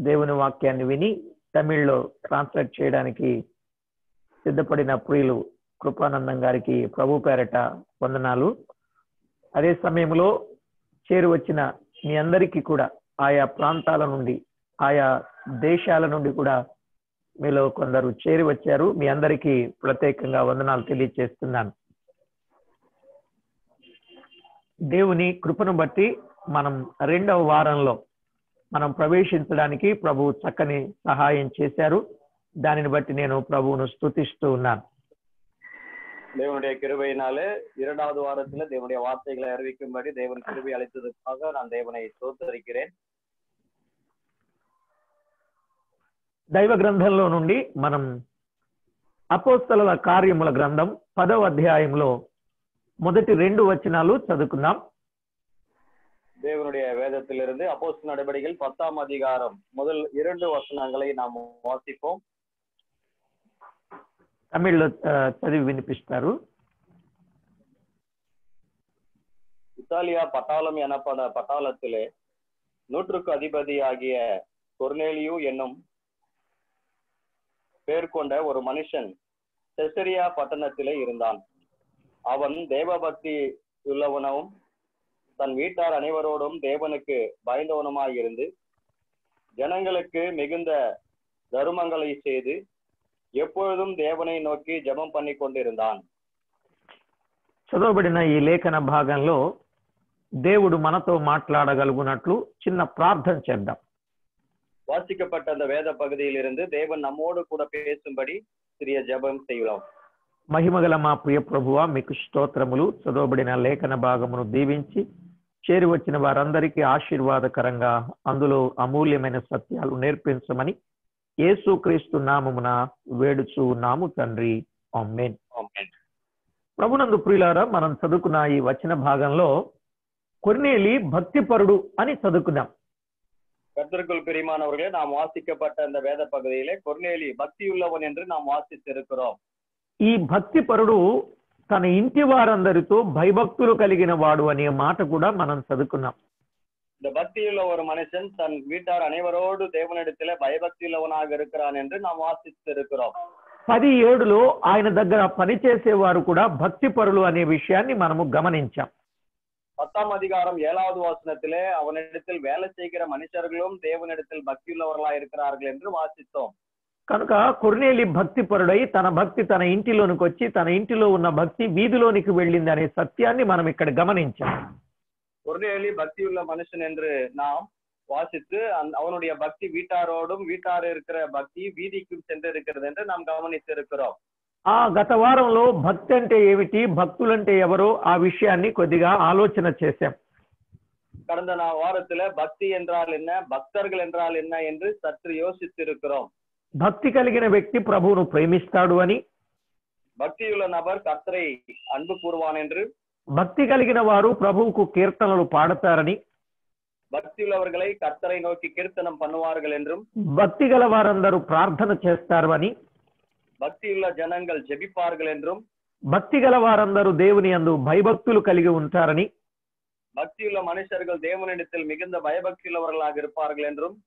దేవుని వాక్యాన్ని విని తమిళ్లో ట్రాన్స్లేట్ చేయడానికి సిద్ధపడిన ప్రియులు కృపానందం గారికి ప్రభు పేరట వందనాలు. అదే సమయంలో చేరువచ్చిన మీ అందరికీ కూడా ఆయా ప్రాంతాల నుండి ఆయా దేశాల నుండి కూడా మీలో కొందరు చేరి వచ్చారు. మీ అందరికీ ప్రత్యేకంగా వందనాలు తెలియజేస్తున్నాను. దేవుని కృపను బట్టి మనం 2వ వారంలో మనం ప్రవేశించడానికి ప్రభు చక్కని సహాయం చేశారు. దానిని బట్టి నేను ప్రభువును స్తుతిస్తూ ఉన్నాను. தேவனுடைய கிருபையினாலே 2வது வாரத்துல தேவனுடைய வார்த்தைகளை அறிவிக்கும்படி தேவன் கிருபை அளித்ததற்காக நான் தேவனை ஸ்தோத்திரிக்கிறேன். దైవ గ్రంథంలో నుండి మనం అపోస్తలుల కార్యముల గ్రంథం 10వ అధ్యాయంలో మొదటి 2 వచనాలు చదువుకుందాం. தேவனுடைய வேதத்திலிருந்து அப்போஸ்தலர் நடபடிகள் 10ஆம் அதிகாரம் முதல் 2 வசனங்களை நாம் வாசிப்போம். తమిళ్లో చదివి వినిపిస్తారు. இத்தாலியா பட்டாளம் எனப்பட பட்டாளத்திலே 100க்கு அதிபதியாகிய கொர்நேலியு என்னும் பேர் கொண்ட ஒரு மனுஷன் செசரியா பட்டணத்திலே இருந்தான். அவன் தேவபக்தி உள்ளவனும் தன் வீட்டார் அனைவரோடும் தேவனுக்கு பயந்தவனுமாய் இருந்து ஜனங்களுக்கு மிகுந்த தருமங்களை செய்து எப்பொழுதும் தேவனை నోకి జపం பண்ணி கொண்டிருந்தான். చదవబడిన ఈ లేఖన భాగంలో దేవుడు మనతో మాట్లాడగలుగునట్లు చిన్న ప్రార్థన చేద్దాం. வாசிக்கப்பட்ட அந்த வேத பகுதியிலிருந்து தேவன் நம்மோடு கூட பேசும்படி சிறிய ஜெபம் செய்யலாம். మహిమగల మా ప్రియ ప్రభువా, మీకు స్తోత్రములు. చదవబడిన లేఖన భాగమును దీవించి చేరి వచ్చిన వారందరికీ ఆశీర్వాదకరంగా అందులో అమూల్యమైన సత్యాలు నేర్పించమని యేసుక్రీస్తు నామమున వేడుచు ఉన్నాము తండ్రి. ఆమేన్. ప్రభునందు ప్రియులారా, మనం చదువుకున్న ఈ వచన భాగంలో కొర్నేలి భక్తిపరుడు అని చదువుకున్నాం. கர்த்தருக்குள் பிரியமானவர்களே, நாம் வாசிக்கப்பட்ட அந்த வேத பகுதியிலே கொர்நேலி భక్తియుள்ளవన్ என்று நாம் వాసిస్తున్నాం. ఈ భక్తిపరుడు తన ఇంటి వారందరితో భయభక్తులు కలిగిన వాడు అనే మాట కూడా మనం చదువుకున్నాం. இந்த பக்தியுள்ள ஒரு மனுஷன் தன் வீட்டார் அனைவரோடு தேவனிடத்திலே பயபக்தியுள்ளவனாக இருக்கிறான் என்று நாம் వాసిస్తున్నాం. 17లో ఆయన దగ్గర పనిచేసేవారు కూడా భక్తిపరులు అనే విషయాన్ని మనము గమనించాం. 10ஆம் அதிகாரம் 7வது வசனத்திலே அவனிடத்தில் வேலை செய்கிற மனுஷர்களும் தேவனிடத்தில் భక్తియుள்ளவர்களாய் இருக்கிறார்கள் என்று వాసిத்தோம். కనుక కొర్నేలి భక్తిపరుడై తన భక్తి తన ఇంటిలోనికి వచ్చి తన ఇంటిలో ఉన్న భక్తి వీధిలోనికి వెళ్ళింది అనే సత్యాన్ని మనం ఇక్కడ గమనించాం. கொர்நேலி பக்தியுள்ள மனுஷன் என்று நாம் வாசித்து அவனுடைய பக்தி வீட்டாரோடும் வீட்டார் இருக்கிற பக்தி வீதிக்கும் சென்றிருக்கிறது என்று நாம் கவனித்திருக்கிறோம். గత వారంలో భక్తి అంటే ఏమిటి, భక్తులంటే ఎవరో ఆ విషయాన్ని కొద్దిగా ఆలోచన చేశాం. கடந்த வாரத்துல பக்தி என்றால் என்ன, பக்தர்கள் என்றால் என்ன என்று சற்று யோசித்திருக்கிறோம். భక్తి కలిగిన వ్యక్తి ప్రభువును ప్రేమిస్తాడు అని, భక్తియుள்ள నబర్ కర్తரை అన్బు కూర్వాన్ என்று, భక్తి కలిగిన వారు ప్రభువుకు కీర్తనలు పాడతారని, భక్తియుள்ளவர்களை కర్తரை నోకి కీర్తనం பண்ணுவார்கள் என்றும், భక్తి గల వారందరూ ప్రార్థన చేస్తారు అని, భక్తియుள்ள జనంగల్ జెబిపాர்கள் என்றும், భక్తి గల వారందరూ దేవుని యందు భయభక్తులు కలిగి ఉంటారని, భక్తియుள்ள మనుషர்கள் దేవునిடத்தில் మిగుந்த భయభక్తియుள்ளவர்களாக இருப்பார்கள் என்றும்,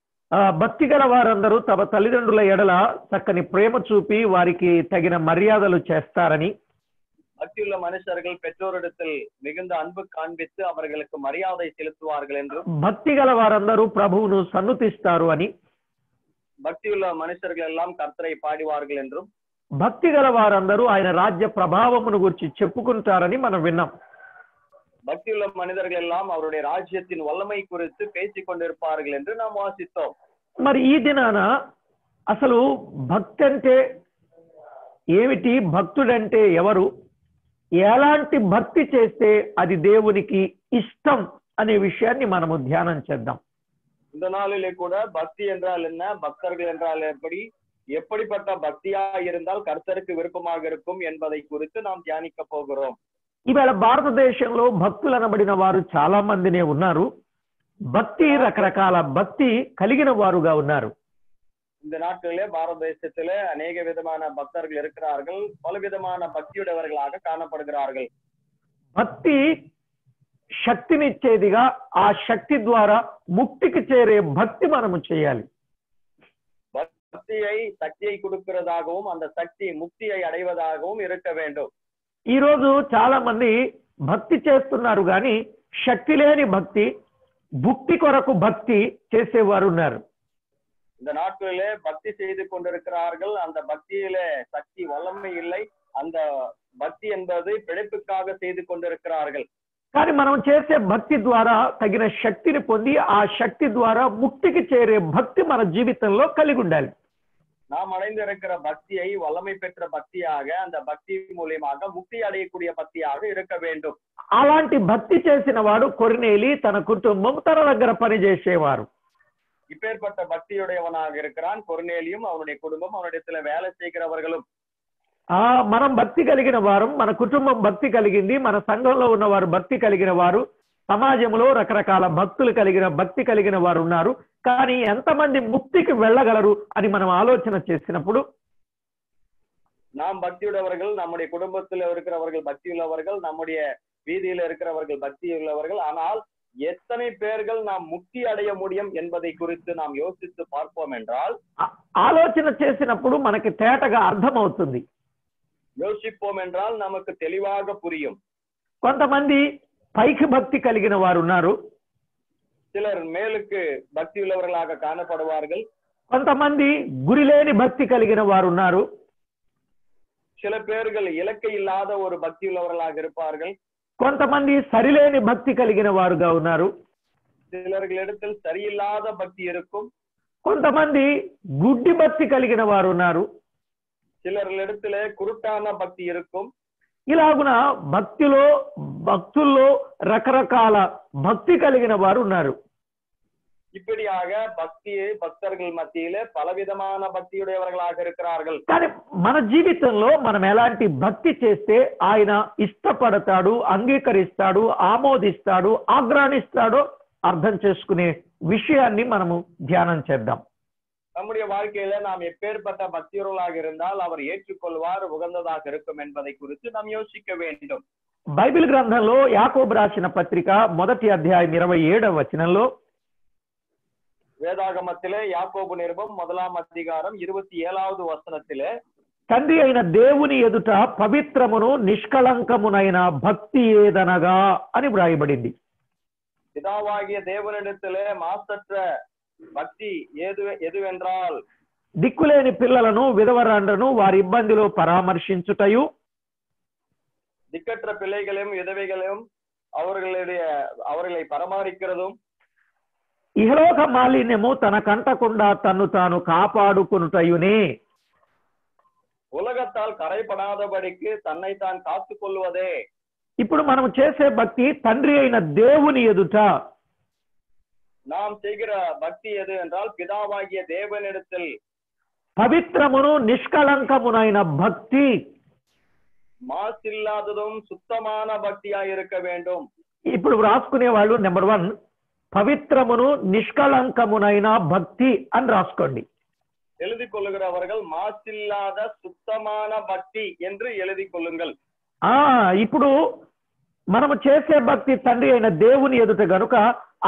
భక్తి గల వారందరూ తమ తల్లిదండ్రుల ఎడల చక్కని ప్రేమ చూపి వారికి తగిన మర్యాదలు చేస్తారని, భక్తియుள்ள మనుషர்கள் பெற்றோரிடத்தில் మిగుந்த అన్బు కాண்பித்து அவர்களுக்கு మర్యాద செலுத்துவார்கள் என்றும், భక్తి గల వారందరూ ప్రభువును సన్నుతిస్తారు అని, భక్తియుள்ள మనుషர்கள் எல்லாம் కర్తரை పాడివాர்கள் என்றும், భక్తి గల వారందరూ ఆయన రాజ్య ప్రభావమును గురించి చెప్పుకుంటారని మనం విన్నాం. భక్తియుள்ள మనిదர்கள் எல்லாம் அவருடைய రాజ్యத்தின் వల్లமை குறித்து பேசிக் கொண்டிருப்பார்கள் என்று நாம் వాసిத்தோம். మరి ఈ దినాన అసలు భక్తి అంటే ఏమిటి, భక్తుడంటే ఎవరు, ఎలాంటి భక్తి చేస్తే అది దేవునికి ఇష్టం అనే విషయాన్ని మనము ధ్యానం చేద్దాం. இந்த நாளிலே கூட பக்தி என்றால் என்ன, பக்தர்கள் என்றால் எப்படிப்பட்ட பக்தியா இருந்தால் கர்த்தருக்கு விருப்பமாக இருக்கும் என்பதை குறித்து நாம் தியானிக்க போகிறோம். ఇవాళ భారతదేశంలో భక్తులు అనబడిన వారు చాలా మందినే ఉన్నారు. భక్తి రకరకాల భక్తి కలిగిన వారుగా ఉన్నారు. இந்த நாட்களிலே பாரத தேசத்திலே அநேக விதமான பக்தர்கள் இருக்கிறார்கள், பல விதமான பக்தியுடையவர்களாக காணப்படுகிறார்கள். భక్తి శక్తినిచ్చేదిగా, ఆ శక్తి ద్వారా ముక్తికి చేరే భక్తి మనము చేయాలి. பக்தியை சக்தியை கொடுக்கிறதாகவும் அந்த சக்தி முக்தியை அடைவதாகவும் இருக்க வேண்டும். ఈ రోజు చాలా మంది భక్తి చేస్తున్నారు కానీ శక్తి లేని భక్తి, భుక్తి కొరకు భక్తి చేసేవారు ఉన్నారు. இந்த நாட்களிலே பக்தி செய்து கொண்டிருக்கிறார்கள், அந்த பக்தியிலே சக்தி வல்லமை இல்லை, அந்த பக்தி என்பது பிழைப்புக்காக செய்து கொண்டிருக்கிறார்கள். కానీ మనం చేసే భక్తి ద్వారా తగిన శక్తిని పొంది ఆ శక్తి ద్వారా ముక్తికి చేరే భక్తి మన జీవితంలో కలిగి ఉండాలి. நாம் அடைந்திருக்கிற பக்தியை வல்லமை பெற்ற பக்தியாக, அந்த பக்தி மூலியமாக முக்தி அடையக்கூடிய பக்தியாக இருக்க வேண்டும். అలాంటి భక్తి చేసిన వాడు కొర్నేలి తన కుటుంబం తన దగ్గర పనిచేసేవారు. இப்பேற்பட்ட பக்தியுடையவனாக இருக்கிறான் கொர்நேலியும், அவனுடைய குடும்பம், அவனிடத்துல வேலை செய்கிறவர்களும். మనం భక్తి కలిగిన వారు, మన కుటుంబం భక్తి కలిగింది, మన సంఘంలో ఉన్నవారు భక్తి కలిగిన వారు, సమాజంలో రకరకాల భక్తి కలిగిన వారు ఉన్నారు. కానీ ఎంతమంది ముక్తికి వెళ్ళగలరు అని మనం ఆలోచన చేసినప్పుడు, நாம் பக்தியுள்ளவர்கள், நம்முடைய குடும்பத்தில் இருக்கிறவர்கள் பக்தியுள்ளவர்கள், நம்முடைய வீதியில இருக்கிறவர்கள் பக்தியுள்ளவர்கள், ஆனால் எத்தனை பேர்கள் நாம் முக்தி அடைய முடியும் என்பதை குறித்து நாம் யோசித்து பார்ப்போம் என்றால், ఆలోచన చేసినప్పుడు మనకి తేటగా అర్థమవుతుంది. யோசிப்போம் என்றால் நமக்கு தெளிவாக புரியும். కొంతమంది పైకి భక్తి కలిగిన వారు ఉన్నారు, சிலர் மேலுக்கு பக்தி உள்ளவர்களாக காணப்படுவார்கள். కొంతమంది గురిలేని భక్తి కలిగిన వారు ఉన్నారు. சில பேர்கள் இலக்கை இல்லாத ஒரு பக்தி உள்ளவர்களாக இருப்பார்கள். కొంతమంది సరిలేని భక్తి కలిగిన వారుగా ఉన్నారు. சிலர்களிடத்தில் சரியில்லாத பக்தி இருக்கும். కొంతమంది గుడ్డి భక్తి కలిగిన వారు ఉన్నారు. சிலர்களிடத்துல குருட்டான பக்தி இருக்கும். ఇలాగున భక్తుల్లో రకరకాల భక్తి కలిగిన వారు ఉన్నారు. இப்படியாக பக்தர்கள் மத்தியில பலவிதமான பக்தியுடையவர்களாக இருக்கிறார்கள். కానీ మన జీవితంలో మనం ఎలాంటి భక్తి చేస్తే ఆయన ఇష్టపడతాడు, అంగీకరిస్తాడు, ఆమోదిస్తాడు, ఆగ్రానిస్తాడో అర్థం చేసుకునే విషయాన్ని మనము ధ్యానం చేద్దాం. நம்முடைய வாழ்க்கையில நாம் எப்பேற்பட்ட பக்தியுறவர்களாக இருந்தால் அவர் ஏற்றுக்கொள்வார், உகந்ததாக இருக்கும் என்பதை குறித்து நாம் யோசிக்க வேண்டும். బైబిల్ గ్రంథంలో యాకోబు రాసిన పత్రిక 1వ అధ్యాయం 27వ వచనంలో, వేదాగమத்திலே యాకోబు నిరుపం 1వ అధ్యాయం 27వ వచనத்திலே, తండ్రి అయిన దేవుని ఎదుట పవిత్రమును నిష్కళంకమునైన భక్తి ఏదనగా అని వ్రాయబడింది. பிதாவாகிய தேவனிடத்திலே மாசற்ற பக்தி எதுவென்றால், దిక్కులేని పిల్లలను, విధవరాండ్రను వారి ఇబ్బందిలో పరామర్శించుటయు, திக்கற்ற பிள்ளைகளையும் விதவைகளையும் அவர்களை பராமரிக்கிறதும், ఇహలోక మాలిన్యము తన కంటకుండా తన్ను తాను కాపాడుకొనుటయునే. உலகத்தால் கரைపడాதபடிக்கு தன்னை தான் காத்துக் கொள்வதே. ఇప్పుడు మనం చేసే భక్తి తండ్రి అయిన దేవుని ఎదుట, நாம் செய்கிற பக்தி எது என்றால் பிதாவாகிய தேவனிடத்தில் పవిత్రమును నిష్కళంకమునైన భక్తి, மாசில்லாததும் சுத்தமான பக்தியாய் இருக்க வேண்டும். ఇప్పుడు రాసుకునే వాళ్ళు నెంబర్ 1 పవిత్రమును నిష్కళంకమునైన భక్తి అని రాసుకోండి. எழுதி கொள்ளுகிறவர்கள் மாசில்லாத சுத்தமான பக்தி என்று எழுதி கொள்ளுங்கள். ఇప్పుడు మనము చేసే భక్తి తండ్రి అయిన దేవుని ఎదుట గనుక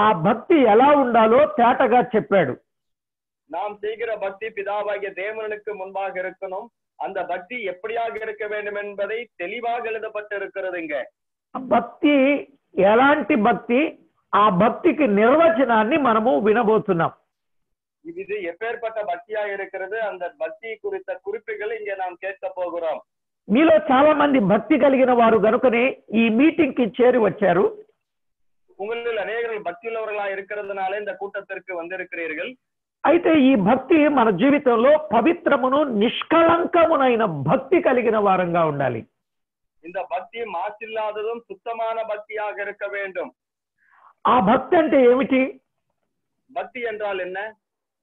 ఆ భక్తి ఎలా ఉండాలో తేటగా చెప్పాడు. நாம் செய்கிற பக்தி பிதாவாகிய தேவனுக்கு முன்பாக இருக்கணும். அந்த பக்தி எப்படியாக இருக்க வேண்டும் என்பதை தெளிவாக எழுதப்பட்டிருக்கிறது. இங்க భక్తి ఎలాంటి భక్తి, ఆ భక్తికి నిర్వచనాన్ని మనము వినబోతున్నాం. இது எப்பேற்பட்ட பக்தியா இருக்கிறது, அந்த பக்தி குறித்த குறிப்புகள் இங்க நாம் கேட்க போகிறோம். మీలో చాలా మంది భక్తి కలిగిన వారు గనుకనే ఈ మీటింగ్ కి చేరి వచ్చారు. உங்களில் அநேகர்கள் பக்தி உள்ளவர்களா இருக்கிறதுனால இந்த கூட்டத்திற்கு வந்திருக்கிறீர்கள். అయితే ఈ భక్తి మన జీవితంలో పవిత్రమును నిష్కళంకమునైన భక్తి కలిగిన వారంగా ఉండాలి. இந்த பக்தி மாசில்லாததும் சுத்தமான பக்தியாக இருக்க வேண்டும். ఆ భక్తి అంటే ఏమిటి? பக்தி என்றால் என்ன?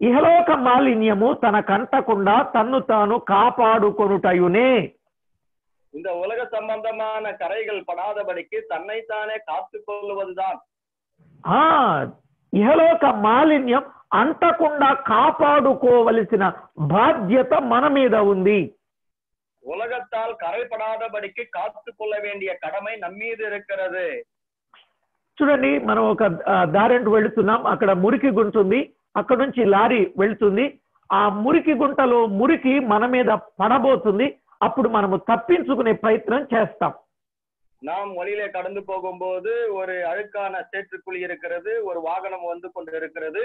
ఇహలోక మాలిన్యము తన కంటకుండా తన్ను తాను కాపాడుకొనుటయునే. இந்த உலக சம்பந்தமான கரைகள் படாதபடிக்கு தன்னைத்தானே காத்துக் கொள்வதுதான். ఇహలోక మాలిన్యం అంటకుండా కాపాడుకోవలసిన బాధ్యత మన మీద ఉంది. உலகத்தால் கரைப்படாதபடிக்கு காத்துக் கொள்ள வேண்டிய கடமை நம்மீது இருக்கிறது. చూడండి, మనం ఒక దారింటి వెళుతున్నాం, అక్కడ మురికి గుంటుంది, అక్కడ నుంచి లారీ వెళ్తుంది. ఆ మురికి గుంటలో మురికి మన మీద పడబోతుంది. అప్పుడు మనము తప్పించుకునే ప్రయత్నం చేస్తాం. நாம் வழியிலே கடந்து போகும்போது ஒரு அழுக்கான சேற்றுக்குழி இருக்கிறது, ஒரு வாகனம் வந்து கொண்டு இருக்கிறது.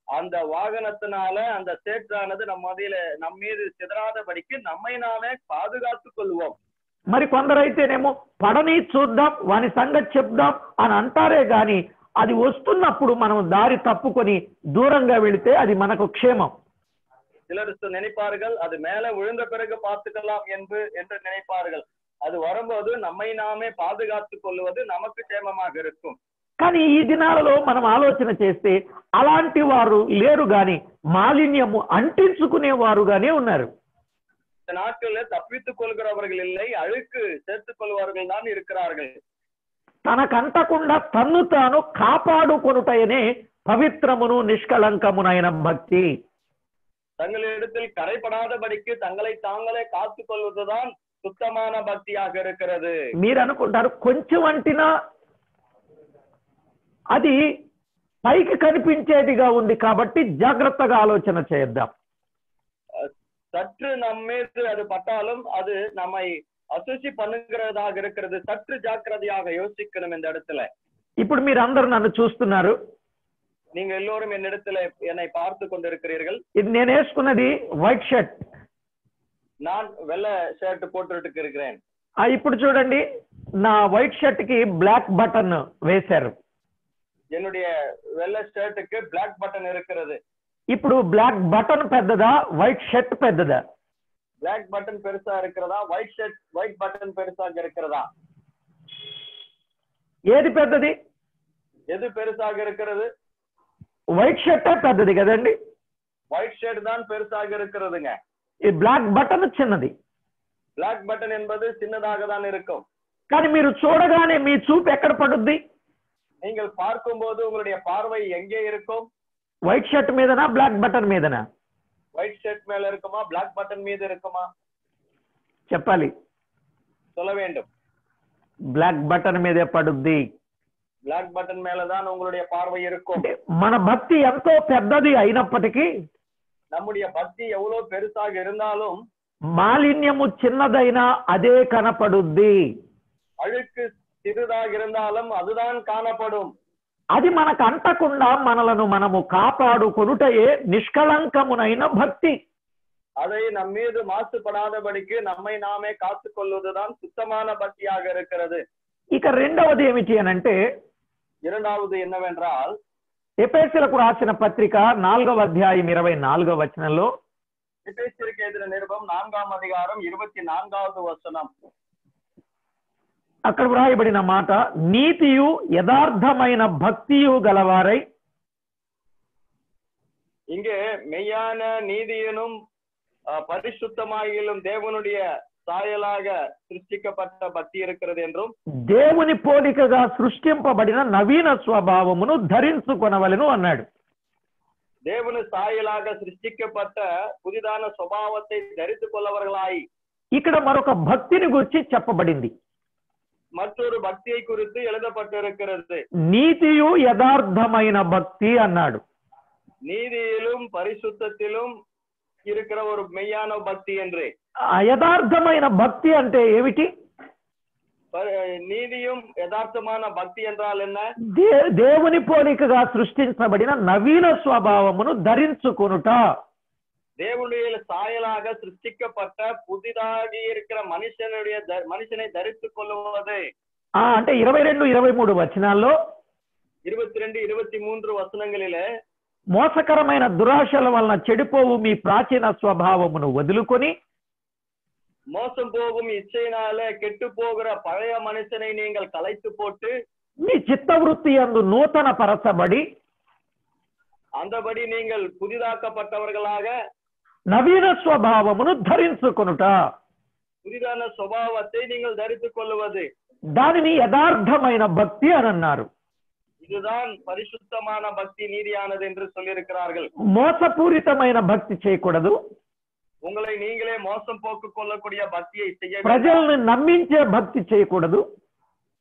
அந்த வாகனத்தினால அந்த சேற்றானது நம் மீது சிதறாதபடிக்கு நம்மை நாமே பாதுகாத்துக் கொள்வோம். మరి కొందరైతేనేమో పడని చూద్దాం, వాని సంగతి చెప్దాం అని అంటారే గాని అది వస్తున్నప్పుడు మనం దారి తప్పుకొని దూరంగా వెళితే అది మనకు క్షేమం. சிலர் நினைப்பார்கள் அது மேல விழுந்த பிறகு பார்த்துக்கலாம் என்று நினைப்பார்கள். அது வரும்போது நம்மை நாமே பாதுகாத்துக் கொள்வது நமக்கு క్షేమமாக இருக்கும். కానీ ఈ దినాలలో మనం ఆలోచన చేస్తే అలాంటి వారు లేరు గాని మాలిన్యము అంటించుకునే వారుగానే ఉన్నారు. இந்த நாட்களில் தப்பித்துக் கொள்கிறவர்கள் இல்லை, அழுக்கு சேர்த்துக் கொள்வார்கள் தான் இருக்கிறார்கள். తనకంటకుండా తన్ను తాను కాపాడుకొనుటయనే పవిత్రమును నిష్కళంకమునైన భక్తి. தங்களிடத்தில் கரைపడాதபடிக்கு தங்களை தாங்களே காத்துக் கொள்வதுதான் சுத்தமான భక్తిயாக இருக்கிறது. మీరు అనుకుంటారు కొంచెం అంటినా అది పైకి కనిపించేదిగా ఉంది కాబట్టి జాగ్రత్తగా ఆలోచన చేద్దాం. சற்று நம்மீது அது பட்டாலும் அது நம்மை அசுசி பண்ணுகிறதாக இருக்கிறது. சற்று ஜாக்கிரதையாக யோசிக்கணும் இந்த இடத்துல. ఇప్పుడు మీరు అందరూ నన్ను చూస్తున్నారు. நீங்க எல்லோரும் என்னிடத்துல என்னை பார்த்து கொண்டிருக்கிறீர்கள். ఇది నేను వేసుకున్నది వైట్ షర్ట్. நான் வெள்ளை ஷர்ட் போட்டுட்டு இருக்கிறேன். ఇప్పుడు చూడండి, నా వైట్ షర్ట్ కి బ్లాక్ బటన్ వేశారు. என்னுடைய வெள்ளை ஷர்ட்டுக்கு பிளாக் பட்டன் இருக்கிறது. ఇప్పుడు బ్లాక్ బటన్ పెద్దదా, వైట్ షర్ట్ పెద్దదా? பிளாக் பட்டன் பெருசா இருக்கிறதா, వైట్ బటన్ பெருசாக இருக்கிறதா? ఏది పెద్దది? எது பெருசாக இருக்கிறது? వైట్ షర్టే పెద్దది కదండి. వైట్ షర్ట్ தான் பெருசாக இருக்கிறதுங்க. ఈ బ్లాక్ బటన్ చిన్నది. பிளாக் பட்டன் என்பது சின்னதாக தான் இருக்கும். కానీ మీరు చూడగానే మీ చూపు ఎక్కడ పడుద్ది? நீங்கள் பார்க்கும்போது உங்களுடைய பார்வை எங்கே இருக்கும்? వైట్ షర్ట్ మీదనా, బ్లాక్ బటన్ మీదనా? వైట్ షర్ట్ மேல இருக்குமா, பிளாக் பட்டன் மீது இருக்குமா? చెప్పాలి. சொல்ல வேண்டும். బ్లాక్ బటన్ మీదే పడుద్ది. பிளாக் பட்டன் மேலதான் உங்களுடைய பார்வை இருக்கும். మన భక్తి ఎంతో పెద్దది అయినప్పటికీ, நம்முடைய பக்தி எவ்வளவு பெருசாக இருந்தாலும், మాలిన్యము చిన్నదైనా అదే కనపడుద్ది. அழுக்கு சிறிதாக இருந்தாலும் அதுதான் காணப்படும். అది మనకు అంటకుండా మనలను మనము కాపాడుకొనుటయే నిష్కళంకమునైన భక్తి. அதை நம் மீது மாசுபடாதபடிக்கு நம்மை நாமே காத்துக் கொள்வதுதான் சுத்தமான பக்தியாக இருக்கிறது. ఇక రెండవది ఏమిటి అనంటే, இரண்டாவது என்னவென்றால், ఎఫెసీయులకు రాసిన పత్రిక 4వ అధ్యాయం 24వ వచనంలో, எபேசியருக்கு எழுதின நிருபம் 4ஆம் அதிகாரம் 24வது வசனம், అక్కడ వ్రాయబడిన మాట, నీతియు యథార్థమైన భక్తియు గలవారై. இங்கே மெய்யான நீதியனும் பரிசுத்தமாகிலும் தேவனுடைய సాయలాగా సృష్టించబడ్డ భక్తి இருக்கிறது என்றும், దేవుని పోలికగా సృష్టింపబడిన నవీన స్వభావమును ధరించుకొనవలెను అన్నాడు. దేవుని సాయలాగా సృష్టించబడ్డ పుదిదాన స్వభావத்தை ధరించు కొల్లవர்களாய். ఇక్కడ మరొక భక్తిని గురించి చెప్పబడింది. మற்றొரு భక్తిயை குறித்து எழுதப்பட்டிருக்கிறது. నీతియు యథార్థమైన భక్తి అన్నాడు. நீதியிலும் பரிசுத்தத்திலும் இருக்கிற ஒரு மெய்யான பக்தி என்று. యథార్థమైన భక్తి అంటే ఏమిటి? నీతిயும் యథార్థమైన భక్తి என்றால் என்ன? దేవుని పోలికగా సృష్టించబడిన నవీన స్వభావమును ధరించుకొనుట. தேவனுடைய சாயலாக సృష్టించబడ్డ புதிதாகி இருக்கிற మనిషిని ధరించుకు కొల్లుவது. అంటే 22, 23 వచనాల్లో, 22, 23 వచనங்களிலே, మోసకరమైన దురాశల వలన చెడిపోవు మీ ప్రాచీన స్వభావమును వదులుకొని, మోసం పోகும் ఇచ్చైనాలే கெட்டு போகிற பழைய மனுஷனை நீங்கள் கலைத்து போட்டு, మీ చిత్తవృత్తి యందు నూతన పరచబడి, அந்தபடி நீங்கள் புதிதாக்கப்பட்டவர்களாக నవీన స్వభావమును ధరించుకొనుట. புதிதான స్వభావத்தை நீங்கள் ధరించుకు కొల్లుவது. దానిని యథార్థమైన భక్తి అని అన్నారు. இதுதான் பரிசுத்தமான பக்தி, நீதியானது என்று சொல்லியிருக்கிறார்கள். మోసపూరితమైన భక్తి చేయకూడదు. உங்களை நீங்களே மோசம் போக்கு கொள்ளக்கூடிய பக்தியை செய்ய வேண்டும். ప్రజల్ని నమ్మించే భక్తి చేయకూడదు.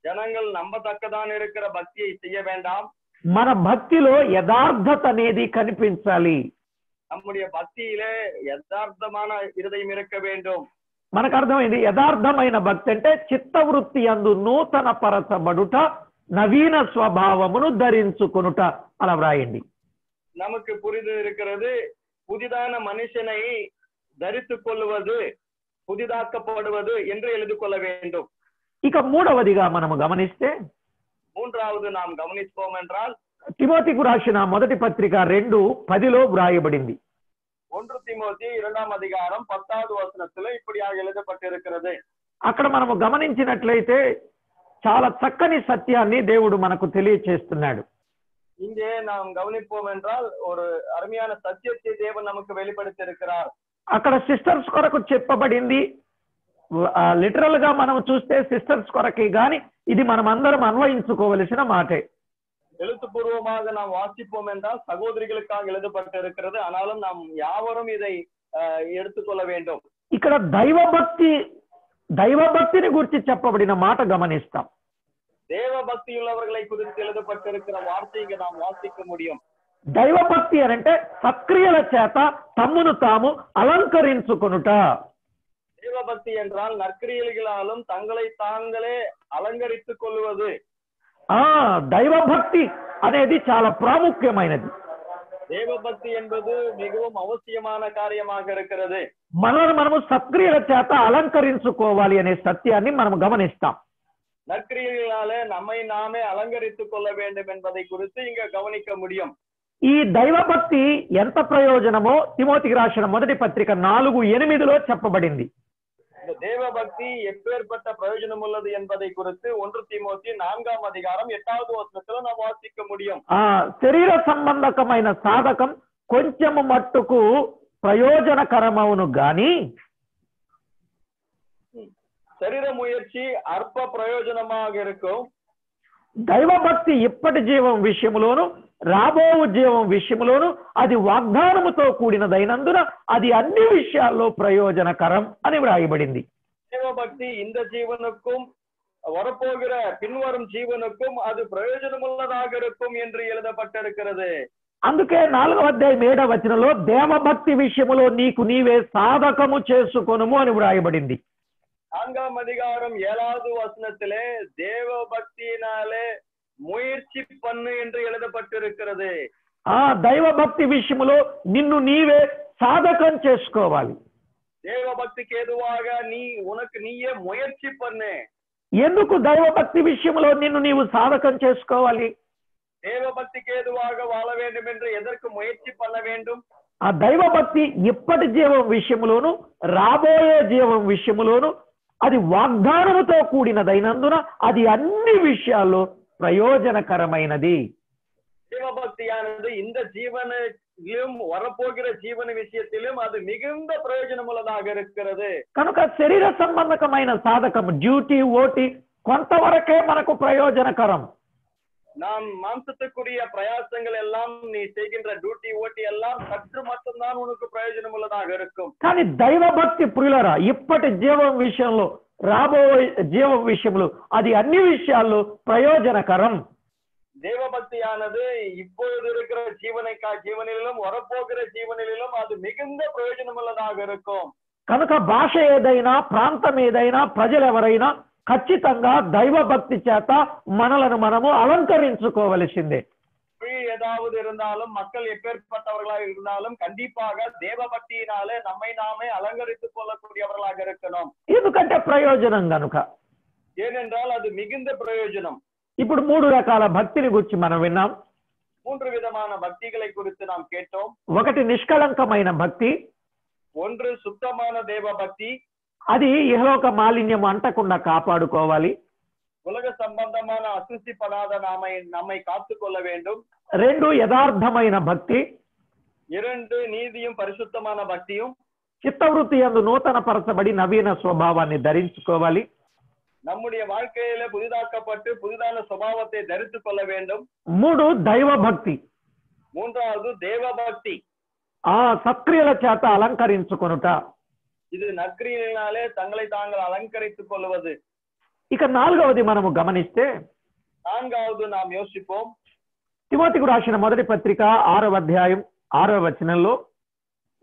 జనங்கள் నమ్మతక్కదాని இருக்கிற భక్తిயை செய்ய வேண்டாம். మన భక్తిలో యథార్థత అనేది కనిపించాలి. நம்முடைய பக்தியிலே యథార్థமான இருதయం இருக்க வேண்டும். మనకు అర్థమైంది. యథార్థమైన భక్తి అంటే చిత్తవృత్తి యందు నూతన పరచబడుట, నవీన స్వభావమును ధరించుకొనుట. అలా వ్రాయండి. நமக்கு புரிந்து இருக்கிறது, புதிதான மனுஷனை தரித்துக் கொள்வது, புதிதாக்கப்படுவது என்று எழுதி கொள்ள வேண்டும். ఇక మూడవదిగా మనము గమనిస్తే, மூன்றாவது நாம் கவனிப்போம் என்றால், తిమోతికు రాసిన మొదటి పత్రిక 2:10 వ్రాయబడింది. 1 తిమోతి 2వ అధికారం 10వ వచనములో இப்படியாக எழுதப்பட்டிருக்கிறது. అక్కడ మనము గమనించినట్లయితే చాలా చక్కని సత్యాన్ని దేవుడు మనకు తెలియచేస్తున్నాడు. இங்கே நாம் கவனிப்போம் என்றால் ஒரு அருமையான సత్యத்தை தேவன் நமக்கு வெளிப்படுத்தி இருக்கிறார். అక్కడ సిస్టర్స్ కొరకు చెప్పబడింది. లిటరల్ గా మనం చూస్తే సిస్టర్స్ కొరకే గాని ఇది మనం అందరం అన్వయించుకోవలసిన మాటే. எழுத்துப்பூர்வமாக நாம் வாசிப்போம் என்றால் சகோதரிகளுக்காக எழுதப்பட்டிருக்கிறது. ஆனாலும் நாம் யாவரும் இதை எடுத்துக்கொள்ள வேண்டும். ఇక్కడ దైవభక్తిని గురించి చెప్పబడిన మాట గమనిస్తాం. தேவபக்தி உள்ளவர்களை குறித்து எழுதப்பட்டிருக்கிற வார்த்தையை நாம் வாசிக்க முடியும். దైవభక్తి అంటే సక్రియల చేత తమ్మును తాము అలంకరించుకొనుట. தேவபக்தி என்றால் நற்கிரியைகளாலும் தங்களை தாங்களே అలంకరించుக் கொள்வது. దైవభక్తి అనేది చాలా ప్రాముఖ్యమైనది. தேவபக்தி என்பது மிகவும் அவசியமான காரியமாக இருக்கிறது. మనము సక్రియల చేత అలంకరించుకోవాలి అనే సత్యాన్ని మనం గమనిస్తాం. நற்கிரியைகளாலே நம்மை நாமே அலங்கரித்துக் கொள்ள வேண்டும் என்பதை குறித்து இங்க கவனிக்க முடியும். ఈ దైవభక్తి ఎంత ప్రయోజనమో తిమోతికి రాసిన మొదటి పత్రిక 4:8 చెప్పబడింది. இந்த தேவபக்தி எப்பேற்பட்ட பிரயோஜனம் உள்ளது என்பதை குறித்து 1 తిమోతి 4వ అధికారం 8వ వచనంలో நாம் వాసిக்க முடியும். శరీర సంబంధకమైన సాధకం కొంచెము మట్టుకు ప్రయోజనకరమవును గాని శరీర ముయర్చి అల్ప ప్రయోజనமாக இருக்கும். దైవభక్తి ఇప్పటి జీవం విషయములోను రాబో జీవం విషయములోను అది వాగ్దానముతో కూడినదైనందున అది అన్ని విషయాల్లో ప్రయోజనకరం అని వ్రాయబడింది. தேவபக்தி இந்த ஜீவனுக்கும் வரப்போகிற பின்வரும் ஜீவனுக்கும் அது பிரயோజనముள்ளதாக இருக்கும் என்று எழுதப்பட்டிருக்கிறது. అందుకే 4వ అధ్యాయం 7వ వచనంలో దేవభక్తి విషయములో నీకు నీవే సాధకము చేసుకొనుము అని వ్రాయబడింది. 4వ అధికారం 7వ వచనத்திலே தேவபக்தியினாலே ముయర్చి పన్ను என்று எழுதப்பட்டிருக்கிறது. దైవభక్తి విషయములో నిన్ను నీవే సాధకం చేసుకోవాలి. தேவபக்திக்கு ஏதுவாக உனக்கு நீயே முயற்சி பண்ணு. ఎందుకు దైవభక్తి విషయంలో నిన్ను నీవు సాధకం చేసుకోవాలి? தேவபக்திக்கு ஏதுவாக வாழ வேண்டும் என்று ఎదற்கு ముయర్చి பண்ண வேண்டும். ఆ దైవభక్తి ఇప్పటి జీవం విషయములోను రాబోయే జీవం విషయములోను అది వాగ్దానముతో కూడినదైనందున అది అన్ని విషయాల్లో ప్రయోజనకరమైనది. தேவபக்தியானது இந்த జీవనத்திலும் வரப்போகிற జీవన విషయத்திலும் அது மிகுந்த ప్రయోజనముள்ளதாக இருக்கிறது. కనుక శరీర సంబంధకమైన సాధకం డ్యూటీ ఓటీ కొంతవరకే మనకు ప్రయోజనకరం. நாம் மாம்சத்துக்குரிய பிரயாசங்கள் எல்லாம் நீ செய்கின்ற டியூட்டி ஓட்டி எல்லாம் சற்று மட்டும்தான் உனக்கு ప్రయోజనముள்ளதாக இருக்கும். కానీ దైవభక్తి ప్రియులరా ఇప్పటి జీవం విషయంలో రాబోయే జీవం విషయంలో అది అన్ని విషయాల్లో ప్రయోజనకరం. தேவபக்தியானது இப்பொழுது இருக்கிற జీవనిலும் வரப்போகிற జీవనిலும் அது மிகுந்த ప్రయోజనముள்ளதாக இருக்கும். కనుక భాష ఏదైనా ప్రాంతం ఏదైనా ప్రజలు ఎవరైనా ఖచ్చితంగా దైవభక్తి చేత మనలను మనము అలంకరించుకోవలసిందే. ஏதாவது இருந்தாலும் மக்கள் எப்பேற்பட்டவர்களாக இருந்தாலும் கண்டிப்பாக தேவபக்தியினாலே நம்மை நாமே அலங்கரித்துக் கொள்ளக்கூடியவர்களாக இருக்கணும். ఎందుకంటే ప్రయోజనం గనుక. ஏனென்றால் அது மிகுந்த பிரயோஜனம். ఇప్పుడు 3 రకాల భక్తిని గురించి మనం విన్నాం. 3 విధమైన భక్తిகளை குறித்து நாம் கேட்டோம். ఒకటి నిష్కళంకమైన భక్తి. 1 சுத்தமான தேவபக்தி. అది ఇహలోక మాలిన్యం అంటకుండా కాపాడుకోవాలి. உலக సంబంధமான అశుద్ధిపడాద நம்மை కాத்துకొల్ల வேண்டும். 2 యథార్థమైన భక్తి. 2 నీతిயும் పరిశుద్ధమైన భక్తిயும். చిత్తవృత్తి యందు నూతన పరచబడి నవీన స్వభావాన్ని ధరించుకోవాలి. நம்முடைய வாழ்க்கையில புதிதாக்கப்பட்டு புதிதான சுபாவத்தை தரித்துக் கொள்ள வேண்டும். 3 దైవభక్తి. 3வது தேவபக்தி. సక్రియల చేత అలంకరించుకొనుట. ఇది నక్రియలనాలే తங்களை తాంగలు అలంకరించుకు కొల్வது. ఇక 4వది మనము గమనిస్తే 4வது நாம் யோசிப்போம். తిమోతికి రాసిన మొదటి పత్రిక 6వ అధ్యాయం 6వ వచనంలో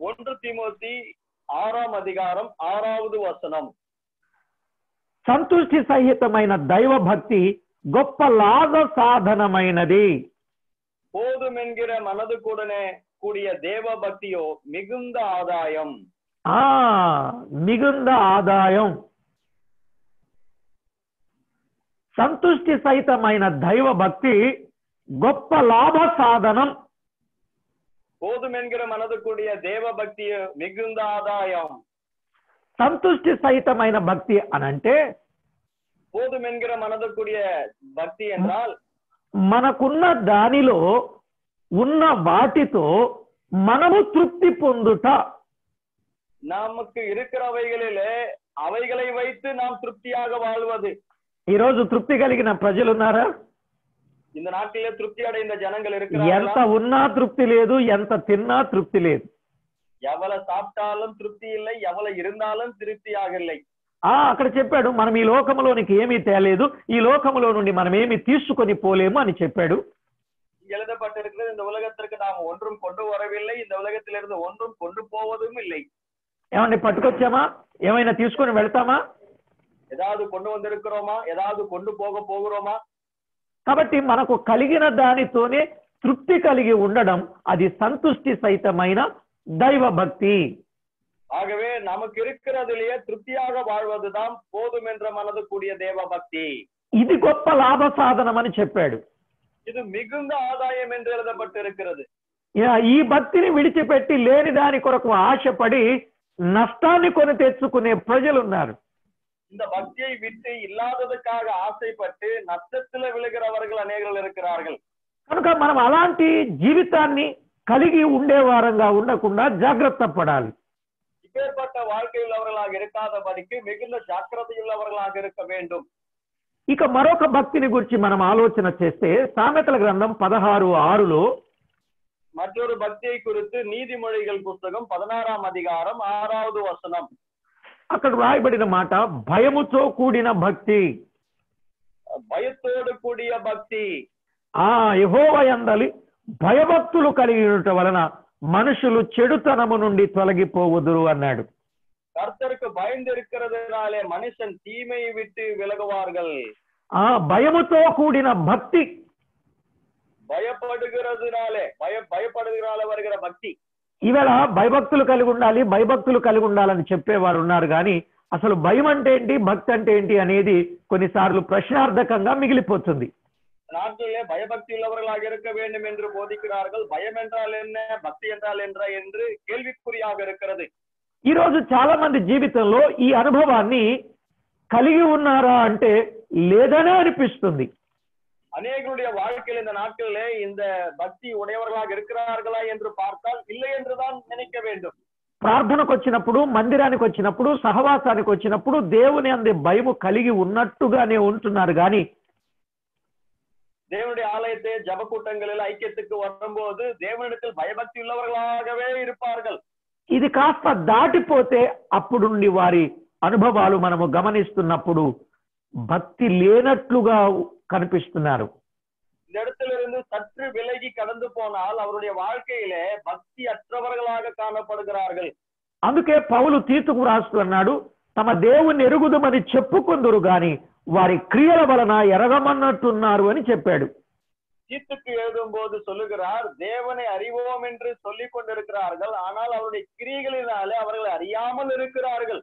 1 தீமோத்தி 6ஆம் அதிகாரம் 6வது వచనం. సంతుష్టి సహితమైన దైవ భక్తి గొప్ప లాభ సాధనమైనది. போதும் என்கிற மனதுக்குடனே கூடிய தேவ பக்தியோ மிகுந்த ஆதாயம். మిగుంద ఆదాయం. సంతుష్టి సహితమైన దైవ భక్తి గొప్ప లాభ సాధనం. போதும் என்கிற மனதுக்குடிய தேவ பக்தியோ மிகுந்த ஆதாயம். సంతుష్టి సహితమైన భక్తి అనంటే போதும் என்கிற மனதுக்குடிய భక్తి என்றால் మనకున్న దానిలో ఉన్న వాటితో మనము తృప్తి పొందుట. நமக்கு இருக்கிறவைகளிலே அவைகளை வைத்து நாம் திருப்தியாக வாழ்வது. ఈరోజు తృప్తి కలిగిన ప్రజలు ఉన్నారా? இந்த நாட்டிலே திருப்தி அடைந்த ஜனங்கள் ఎంత இருக்கிறார்களா? ఉన్నా తృప్తి లేదు, ఎంత తిన్నా తృప్తి లేదు. எவ்வளவு சாப்பிட்டாலும் திருப்தி இல்லை, எவ்வளவு இருந்தாலும் திருப்தியாக இல்லை. అక్కడ చెప్పాడు, మనం ఈ లోకములోనికి ఏమీ తేలేదు, ఈ లోకములో నుండి మనం ఏమి తీసుకొని పోలేము అని చెప్పాడు. எழுதப்பட்டிருக்கிறது, இந்த உலகத்திற்கு நாம் ஒன்றும் கொண்டு வரவில்லை, இந்த உலகத்திலிருந்து ஒன்றும் கொண்டு போவதும் இல்லை. ఏమండి పట్టుకొచ్చామా? ఏమైనా తీసుకొని వెళ్తామా? ஏதாவது கொண்டு வந்திருக்கிறோமா? ஏதாவது கொண்டு போக போகிறோமா? కాబట్టి మనకు కలిగిన దానితోనే తృప్తి కలిగి ఉండడం అది సంతుష్టి సహితమైన దైవ భక్తి. ஆகவே நமக்கு இருக்கிறதிலேயே திருப்தியாக வாழ்வதுதான் போதும் என்ற மனது கூடிய தேவ பக்தி. ఇది గొప్ప లాభ సాధనం అని చెప్పాడు. இது மிகுந்த ஆதாயம் என்று எழுதப்பட்டிருக்கிறது. ఈ భక్తిని విడిచిపెట్టి లేని దాని కొరకు ఆశపడి నష్టాన్ని కొని తెచ్చుకునే ప్రజలు ఉన్నారు. இந்த பக்தியை விட்டு இல்லாததுக்காக ஆசைப்பட்டு நஷ்டத்துல விழுகிறவர்கள் அநேகர்கள் இருக்கிறார்கள். కనుక మనం అలాంటి జీవితాన్ని కలిగి ఉండే వారంగా ఉండకుండా జాగ్రత్త పడాలి. இப்பேற்பட்ட வாழ்க்கையுள்ளவர்களாக இருக்காதபடிக்கு மிகுந்த ஜாக்கிரதையுள்ளவர்களாக இருக்க வேண்டும். ఇక మరొక భక్తిని గురించి మనం ఆలోచన చేస్తే సామెతల గ్రంథం 16:6లో மற்றொரு பக்தியை குறித்து நீதிமொழிகள் புஸ்தகம் 16ஆம் அதிகாரம் 6வது వచనం. అక్కడ రాయబడిన మాట భయముతో కూడిన భక్తి. భయతోడు కూడియ భక్తి. యెహోవా యందలి భయభక్తులు కలిగి ఉండటం వలన మనుషులు చెడుతనము నుండి తొలగిపోవుదురు అన్నాడు. கர்த்தருக்கு பயந்து இருக்கிறதுனாலே மனுஷன் தீமையை விட்டு விலகுவார்கள். భయముతో కూడిన భక్తి, భయపడుகிறதுனாலே భయపడుகிறதுனால வருகிற భక్తి. ఈవేళ భయభక్తులు కలిగి ఉండాలి, భయభక్తులు కలిగి ఉండాలని చెప్పేవారు ఉన్నారు, కానీ అసలు భయం అంటే ఏంటి, భక్తి అంటే ఏంటి అనేది కొన్నిసార్లు ప్రశ్నార్థకంగా మిగిలిపోతుంది. நாட்டிலே பயபக்தி உள்ளவர்களாக இருக்க வேண்டும் என்று போதிக்கிறார்கள். பயம் என்றால் என்ன, భక్తి என்றால் என்ன என்று கேள்விக்குறியாக இருக்கிறது. ఈ రోజు చాలా మంది జీవితంలో ఈ అనుభవాన్ని కలిగి ఉన్నారా అంటే లేదనే అనిపిస్తుంది. அநேகருடைய வாழ்க்கையில் இந்த நாட்களிலே இந்த பக்தி உடையவர்களாக இருக்கிறார்களா என்று பார்த்தால் இல்லை என்றுதான் நினைக்க வேண்டும். ప్రార్థనకు వచ్చినప్పుడు, మందిరానికి వచ్చినప్పుడు, సహవాసానికి వచ్చినప్పుడు దేవుని అందే భయము కలిగి ఉన్నట్టుగానే ఉంటున్నారు, కానీ தேவனுடைய ஆலயத்தை ஜப கூட்டங்களில் ஐக்கியத்துக்கு வரும்போது தேவனிடத்தில் பயபக்தி உள்ளவர்களாகவே இருப்பார்கள். ఇది కాస్త దాటిపోతే అప్పుడు నుండి వారి అనుభవాలు మనము గమనిస్తున్నప్పుడు భక్తి లేనట్లుగా కనిపిస్తున్నారు. இந்த இடத்திலிருந்து சற்று விலகி கடந்து போனால் அவருடைய வாழ்க்கையிலே பக்தி అற்றவர்களாக காணப்படுகிறார்கள். అందుకే పౌలు తీతుకు రాస్తున్నాడు, తమ దేవుని ఎరుగుదమని చెప్పుకుందురు గాని వారి క్రియల వలన ఎరగమన్నట్టున్నారు అని చెప్పాడు. தீத்துக்கு எழுதும் போது சொல்லுகிறார், தேவனை அறிவோம் என்று சொல்லிக் கொண்டிருக்கிறார்கள், ஆனால் அவருடைய கிரியைகளினாலே அவர்கள் அறியாமல் இருக்கிறார்கள்.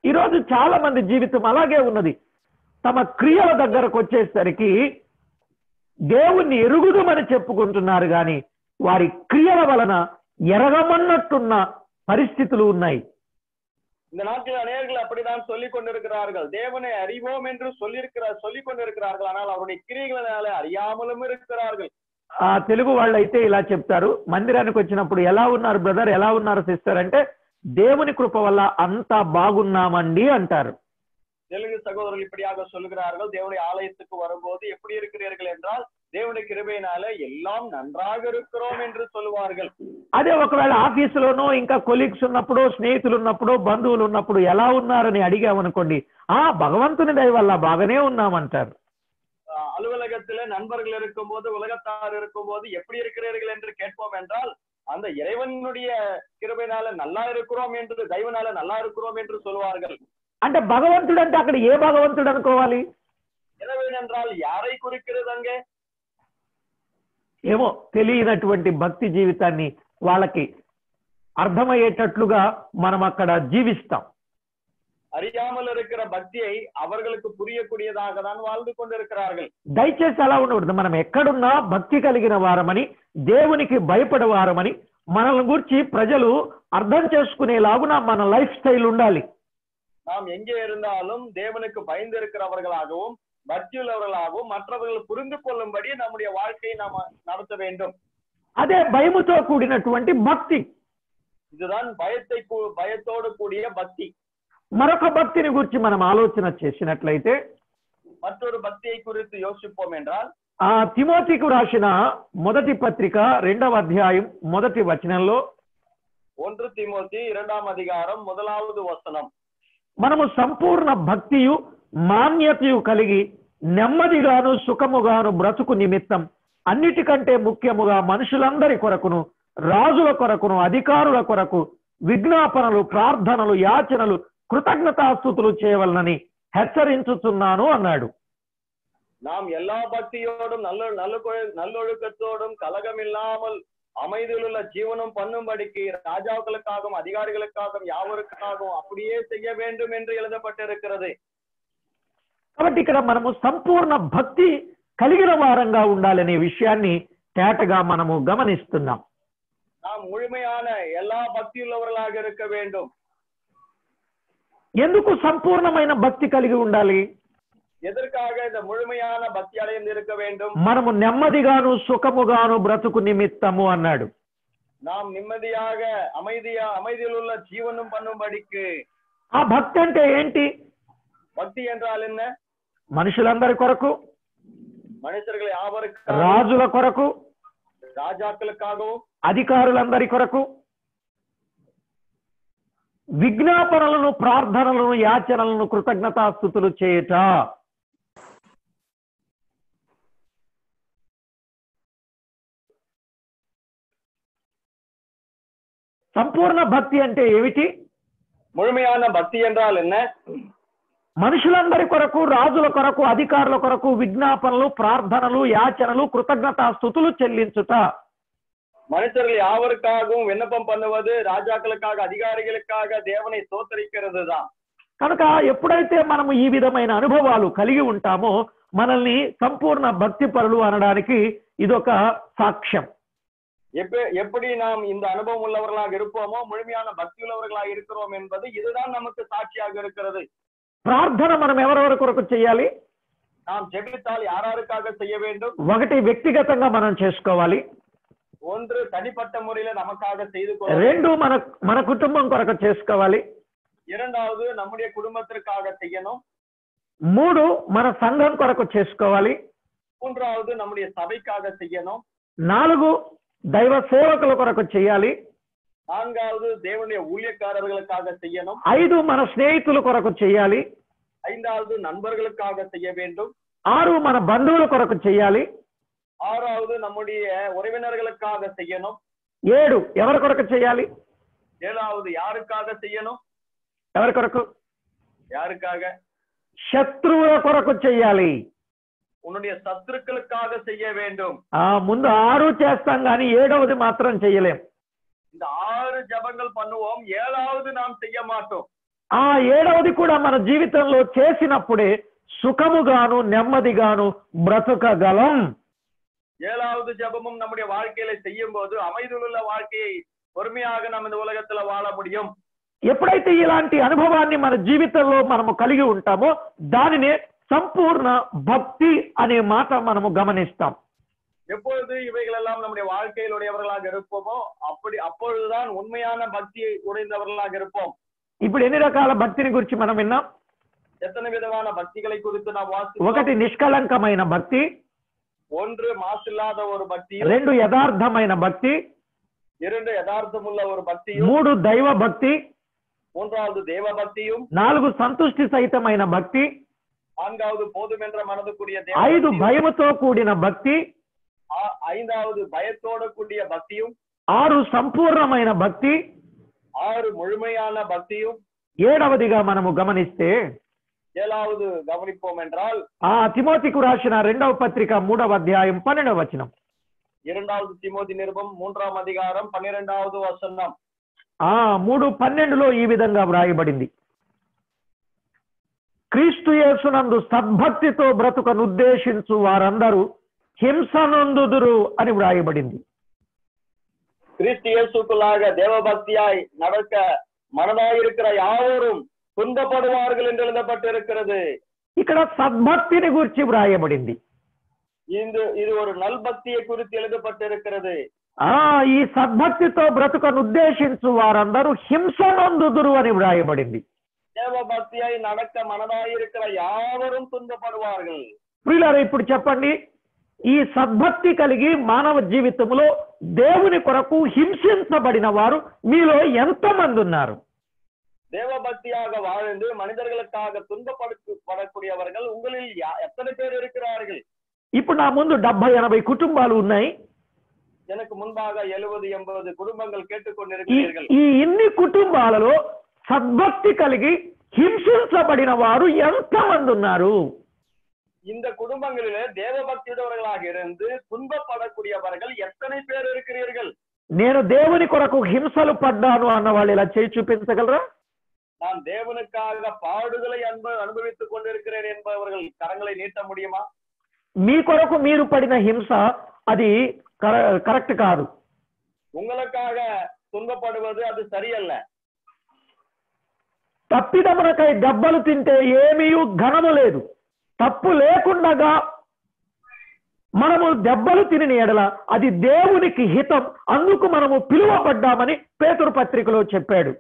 ఈరోజు చాలా మంది జీవితం అలాగే ఉన్నది. తమ క్రియల దగ్గరకు వచ్చేసరికి దేవుణ్ణి ఎరుగుదమని చెప్పుకుంటున్నారు, కానీ వారి క్రియల వలన ఎరగమన్నట్టున్న పరిస్థితులు ఉన్నాయి. இந்த நாட்டில் அநேகர்கள் அப்படிதான் சொல்லிக் கொண்டிருக்கிறார்கள். தேவனை அறிவோம் என்று சொல்லிக் கொண்டிருக்கிறார்கள், ஆனால் அவருடைய கிரியைகளினாலே அறியாமலும் இருக்கிறார்கள். తెలుగు వాళ్ళు అయితే ఇలా చెప్తారు, మందిరానికి వచ్చినప్పుడు ఎలా ఉన్నారు బ్రదర్, ఎలా ఉన్నారు సిస్టర్ అంటే దేవుని కృప వల్ల అంతా బాగున్నామండి అంటారు. தெலுங்கு சகோதரர்கள் இப்படியாக சொல்லுகிறார்கள், தேவனுடைய ஆலயத்துக்கு வரும்போது எப்படி இருக்கிறீர்கள் என்றால் దేవుని కృపైనాలే ఎల్లాం నన్రాగ இருக்கிறோம் என்று சொல்லுவார்கள். అదే ఒకవేళ ఆఫీసులోనో ఇంకా కొలీగ్స్ ఉన్నప్పుడు, స్నేహితులు ఉన్నప్పుడు, బంధువులు ఉన్నప్పుడు ఎలా ఉన్నారని అడిగామనుకోండి, భగవంతుని దయ వల్ల బాగానే ఉన్నామంటారు. அலுவலகத்திலே நண்பர்கள் இருக்கும்போது, உலகத்தார் இருக்கும்போது எப்படி இருக்கிறீர்கள் என்று கேட்போம் என்றால் அந்த இறைவனுடைய கிருபையினால நல்லா இருக்கிறோம் என்று, దైవనాల நல்லா இருக்கிறோம் என்று சொல்வார்கள். అంటే భగవంతుడు అంటే అక్కడ ఏ భగవంతుడు అనుకోవాలి? ఇరవేనెంట్రాల్ యారై குறிக்கிறது అంగే? ఏమో తెలియనటువంటి భక్తి జీవితాన్ని వాళ్ళకి అర్థమయ్యేటట్లుగా మనం అక్కడ జీవిస్తాం. அறியாமல் இருக்கிற பக்தியை அவர்களுக்கு புரியக்கூடியதாக தான் வாழ்ந்து கொண்டிருக்கிறார்கள். దయచేసి అలా ఉండకూడదు. మనం ఎక్కడున్నా భక్తి కలిగిన వారమని, దేవునికి భయపడే వారమని మనల్ని గురించి ప్రజలు అర్థం చేసుకునేలాగున మన లైఫ్ స్టైల్ ఉండాలి. நாம் எங்கே இருந்தாலும் தேவனுக்கு பயந்து இருக்கிறவர்களாகவும் பக்தியுள்ளவர்களாகவும் மற்றவர்கள் புரிந்து கொள்ளும்படி நம்முடைய வாழ்க்கையை நாம் நடத்த வேண்டும். అదే భయముతో కూడినటువంటి భక్తి. இதுதான் பயத்தோடு கூடிய பக்தி. మరొక భక్తిని గురించి మనం ఆలోచన చేసినట్లయితే, మற்றొரு భక్తిயை குறித்து యోసిப்போம் என்றால், తిమోతికి రాసిన మొదటి పత్రిక 2వ అధ్యాయం 1వ వచనంలో, 1 తిమోతి 2వ అధికారం 1వ వచనం, మనము సంపూర్ణ భక్తియు మాన్యతయు కలిగి నెమ్మదిగాను సుఖముగాను బ్రతుకు నిమిత్తం అన్నిటికంటే ముఖ్యముగా మనుషులందరి కొరకును, రాజుల కొరకును, అధికారుల కొరకు విజ్ఞాపనలు, ప్రార్థనలు, యాచనలు, కృతజ్ఞతాస్తుతులు చేయవలనని హెచ్చరించుచున్నాను అన్నాడు. நாம் எல்லா பக்தியோடும் நல்லொழுக்கத்தோடும் கலகமில்லாமல் அமைதியிலுள்ள ஜீவனம் பண்ணும்படிக்கு ராஜாக்களுக்காகவும் அதிகாரிகளுக்காகவும் யாவருக்காகவும் அப்படியே செய்ய வேண்டும் என்று எழுதப்பட்டிருக்கிறது. కాబట్టి ఇక్కడ మనము సంపూర్ణ భక్తి కలిగిన వారంగా ఉండాలనే విషయాన్ని తేటగా మనము గమనిస్తున్నాం. நாம் முழுமையான எல்லா భక్తియుள்ளவர்களாக இருக்க வேண்டும். ఎందుకు సంపూర్ణమైన భక్తి కలిగి ఉండాలి? ఎదర్కాగ இந்த முழுமையான భక్తి అடைந்து இருக்க வேண்டும். మనము నెమ్మదిగాను సుఖముగాను బ్రతుకు నిమిత్తము అన్నాడు. நாம் நிம்மதியாக அமைதியிலுள்ள జీవనం பண்ணும்படிக்கு. ఆ భక్తి అంటే ఏంటి? భక్తి என்றால் என்ன? మనుషులందరి కొరకు, మనుషులు యావరికి, రాజుల కొరకు, రాజాకులకాகவும், అధికారులందరి కొరకు విజ్ఞాపనలను, ప్రార్థనలను, యాచనలను, కృతజ్ఞతాస్తుతులు చేయుట. సంపూర్ణ భక్తి అంటే ఏమిటి? ముழுமையான భక్తి என்றால் என்ன? మనుషులందరి కొరకు, రాజుల కొరకు, అధికారుల కొరకు విజ్ఞాపనలు, ప్రార్థనలు, యాచనలు, కృతజ్ఞతాస్తుతులు చెల్లించుట. மனுஷர்கள் யாவருக்காகவும் விண்ணப்பம் பண்ணுவது, రాజాకులకాக, అధికారిகளுக்காக దేవుని స్తోత్రిக்கிறது தான். కనుక ఎప్పుడైతే మనము ఈ విధమైన అనుభవాలు కలిగి ఉంటామో మనల్ని సంపూర్ణ భక్తి పరులు అనడానికి ఇదొక సాక్ష్యం. எப்படி நாம் இந்த அனுபவம் உள்ளவர்களாக இருப்போமோ, முழுமையான భక్తి உள்ளவர்களாக இருக்கிறோம் என்பது இதுதான் நமக்கு సాక్షిயாக இருக்கிறது. ప్రార్థన మనం ఎవరెవరి కొరకు చేయాలి? நாம் ஜெபித்தால் யாராருக்காக செய்ய வேண்டும்? ఒకటి వ్యక్తిగతంగా మనం చేసుకోవాలి. ஒன்று தனிப்பட்ட முறையில நமக்காக செய்து கொள்ள. రెండు మన కుటుంబం కొరకు చేసుకోవాలి. இரண்டாவது நம்முடைய குடும்பத்திற்காக செய்யணும். మూడు మన సంఘం కొరకు చేసుకోవాలి. மூன்றாவது நம்முடைய సభைக்காக செய்யணும். నాలుగు దైవ సేవకుల కొరకు చేయాలి. நான்காவது தேவனுடைய ஊழியக்காரர்களுக்காக செய்யணும். ఐదు మన స్నేహితుల కొరకు చేయాలి. ஐந்தாவது நண்பர்களுக்காக செய்ய வேண்டும். ఆరు మన బంధువుల కొరకు చేయాలి. ஆறாவது நம்முடைய உறவினர்களுக்காக செய்யணும். ఏడు ఎవరి కొరకు చేయాలి? ஏழாவது யாருக்காக செய்யணும்? ఎవరి కొరకు? யாருக்காக? శత్రువుల కొరకు చేయాలి. உன்னுடைய சத்துருக்களுக்காக செய்ய வேண்டும். ముందు ఆరు చేస్తాం కానీ ఏడవది మాత్రం చేయలేం. இந்த 6 ஜபங்கள் பண்ணுவோம், ஏழாவது நாம் செய்ய மாட்டோம். ఏడవది కూడా మన జీవితంలో చేసినప్పుడే సుఖముగాను నెమ్మదిగాను బ్రతుకగలం. ஏழாவது ஜபமும் நம்முடைய வாழ்க்கையில செய்யும் போது அமைதியுள்ள வாழ்க்கையை பொறுமையாக நம்ம இந்த உலகத்துல வாழ முடியும். ఎప్పుడైతే ఇలాంటి అనుభవాన్ని మన జీవితంలో మనము కలిగి ఉంటామో దానినే సంపూర్ణ భక్తి అనే మాట మనము గమనిస్తాం. எப்பொழுது இவைகளெல்லாம் நம்முடைய வாழ்க்கையில் உடையவர்களாக இருப்போமோ அப்பொழுதுதான் உண்மையான பக்தியை உடைந்தவர்களாக இருப்போம். ఇప్పుడు ఎన్ని రకాల భక్తిని గురించి మనం విన్నాం? எத்தனை விதமான பக்திகளை குறித்து நாம் வாசித்தோம். ఒకటి నిష్కళంకమైన భక్తి, ஒன்று மாசில்லாத ஒரு பக்தி, రెండు యథార్థమైన భక్తి, இரண்டு యథార్థముள்ள ஒரு భక్తి, మూడు దైవ భక్తి, மூன்றாவது தேவ பக்தியும், నాలుగు సంతుష్టి సహితమైన భక్తి, நான்காவது போதுமென்ற மனதுக்குரிய தேவ, ఐదు భయముతో కూడిన భక్తి, ஐந்தாவது பயத்தோடு கூடிய பக்தியும், 6 సంపూర్ణమైన భక్తి, 6 ముழுமையான భక్తిயும், 7వదిగా మనము గమనిస్తే 7வது கவனிப்போம் என்றால் తిమోతికు రాసిన 2వ పత్రిక 3వ అధ్యాయం 12వ వచనం. 2வது తిమోతి నిరుపం 3వ అధికారం 12వ వచనం. 3:12లో ఈ విధంగా వ్రాయబడింది, క్రీస్తు యేసునందు సద్భక్తితో బ్రతుకనుద్దేశించు వారందరూ హింసనొందుదురు అని వ్రాయబడింది. கிறிஸ்து இயேசுக்குள்ளாக தேவபக்தியாய் நடக்க மனதாயிருக்கிற யாவரும் துன்பப்படுவார்கள் என்று எழுதப்பட்டிருக்கிறது. ఇక్కడ సద్భక్తిని గురించి వ్రాయబడింది. இது ஒரு நல்பக்தியை குறித்து எழுதப்பட்டிருக்கிறது. ఈ సద్భక్తితో బ్రతుకనుద్దేశించు వారందరూ హింసనొందుదురు అని వ్రాయబడింది. దేవభక్తియాయి நடக்க மனதாயிருக்கிற யாவரும் துன்பப்படுவார்கள். ప్రియులారా, ఇప్పుడు చెప్పండి, ఈ సద్భక్తి కలిగి మానవ జీవితంలో దేవుని కొరకు హింసించబడిన వారు మీలో ఎంతమంది ఉన్నారు? தேவபக்தியாக வாழ்ந்து மனிதர்களுக்காக துன்பப்படக்கூடியவர்கள் உங்களில் எத்தனை பேர் இருக்கிறார்கள்? ఇప్పుడు నా ముందు 70-80 కుటుంబాలు ఉన్నాయి. எனக்கு முன்பாக 70-80 குடும்பங்கள் கேட்டுக்கொண்டிருக்கிறீர்கள். ఈ ఇన్ని కుటుంబాలలో సద్భక్తి కలిగి హింసించబడిన వారు ఎంతమంది ఉన్నారు? இந்த குடும்பங்களிலே தேவபக்தியுடையவர்களாக இருந்து துன்பப்படக்கூடியவர்கள் எத்தனை பேர் இருக்கிறீர்கள்? నేను దేవుని కొరకు హింసలు పడ్డాను అన్న వాళ్ళు ఇలా చేయి చూపించగలరా? நான் தேவனுக்காக பாடுகளை அனுபவித்துக் கொண்டிருக்கிறேன் என்பவர்கள் கரங்களை நீட்ட முடியுமா? మీ కొరకు మీరు పడిన హింస అది కరెక్ట్ కాదు. உங்களுக்காக துன்பப்படுவது அது சரியல்ல. తప్పిదమునకై దెబ్బలు తింటే ఏమీ ఘనము లేదు. తప్పు లేకుండగా మనము దెబ్బలు తిని ఎడల అది దేవునికి హితం, అందుకు మనము పిలువబడ్డామని పేతురు పత్రికలో చెప్పాడు.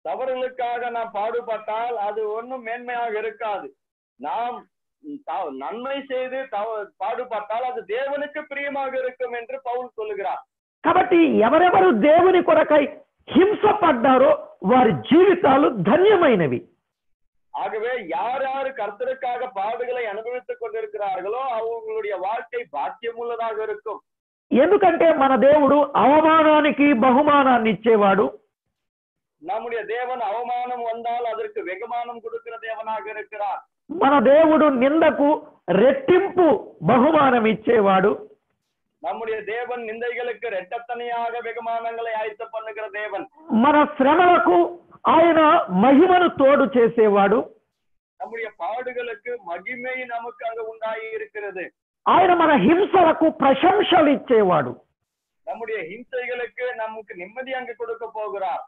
தவறுகளுக்காக நாம் பாடுபட்டால் அது ஒன்றும் மேன்மையாக இருக்காது. நாம் நன்மை செய்து பாடுபட்டால் அது தேவனுக்கு பிரியமாக இருக்கும் என்று பவுல் சொல்லுகிறார். కాబట్టి ఎవరెవరు దేవుని కొరకై హింస పడ్డారో వారి జీవితాలు ధన్యమైనవి. ஆகவே யார் யார் கர்த்தருக்காக பாடுகளை அனுபவித்துக் கொண்டிருக்கிறார்களோ அவங்களுடைய வாழ்க்கை பாக்கியமுள்ளதாக இருக்கும். ఎందుకంటే మన దేవుడు అవమానానికి బహుమానాన్ని ఇచ్చేవాడు. நம்முடைய தேவன் அவமானம் வந்தால் அதற்கு வெகுமானம் கொடுக்கிற தேவனாக இருக்கிறார். మన దేవుడు నిందకు రెట్టింపు బహుమానం ఇచ్చేవాడు. நம்முடைய தேவன் நிந்தைகளுக்கு இரட்டத்தனையாக வெகுமானங்களை ஆயத்த பண்ணுகிற தேவன். మన శ్రమలకు ఆయన మహిమను తోడు చేసేవాడు. நம்முடைய పాడుகளுக்கு మహిமை நமக்கு அங்க உண்டாయి இருக்கிறது. ఆయన మన హింసలకు ప్రశంసలు ఇచ్చేవాడు. நம்முடைய హింసைகளுக்கு நமக்கு நிம்மதி அங்க கொடுக்க போகிறார்.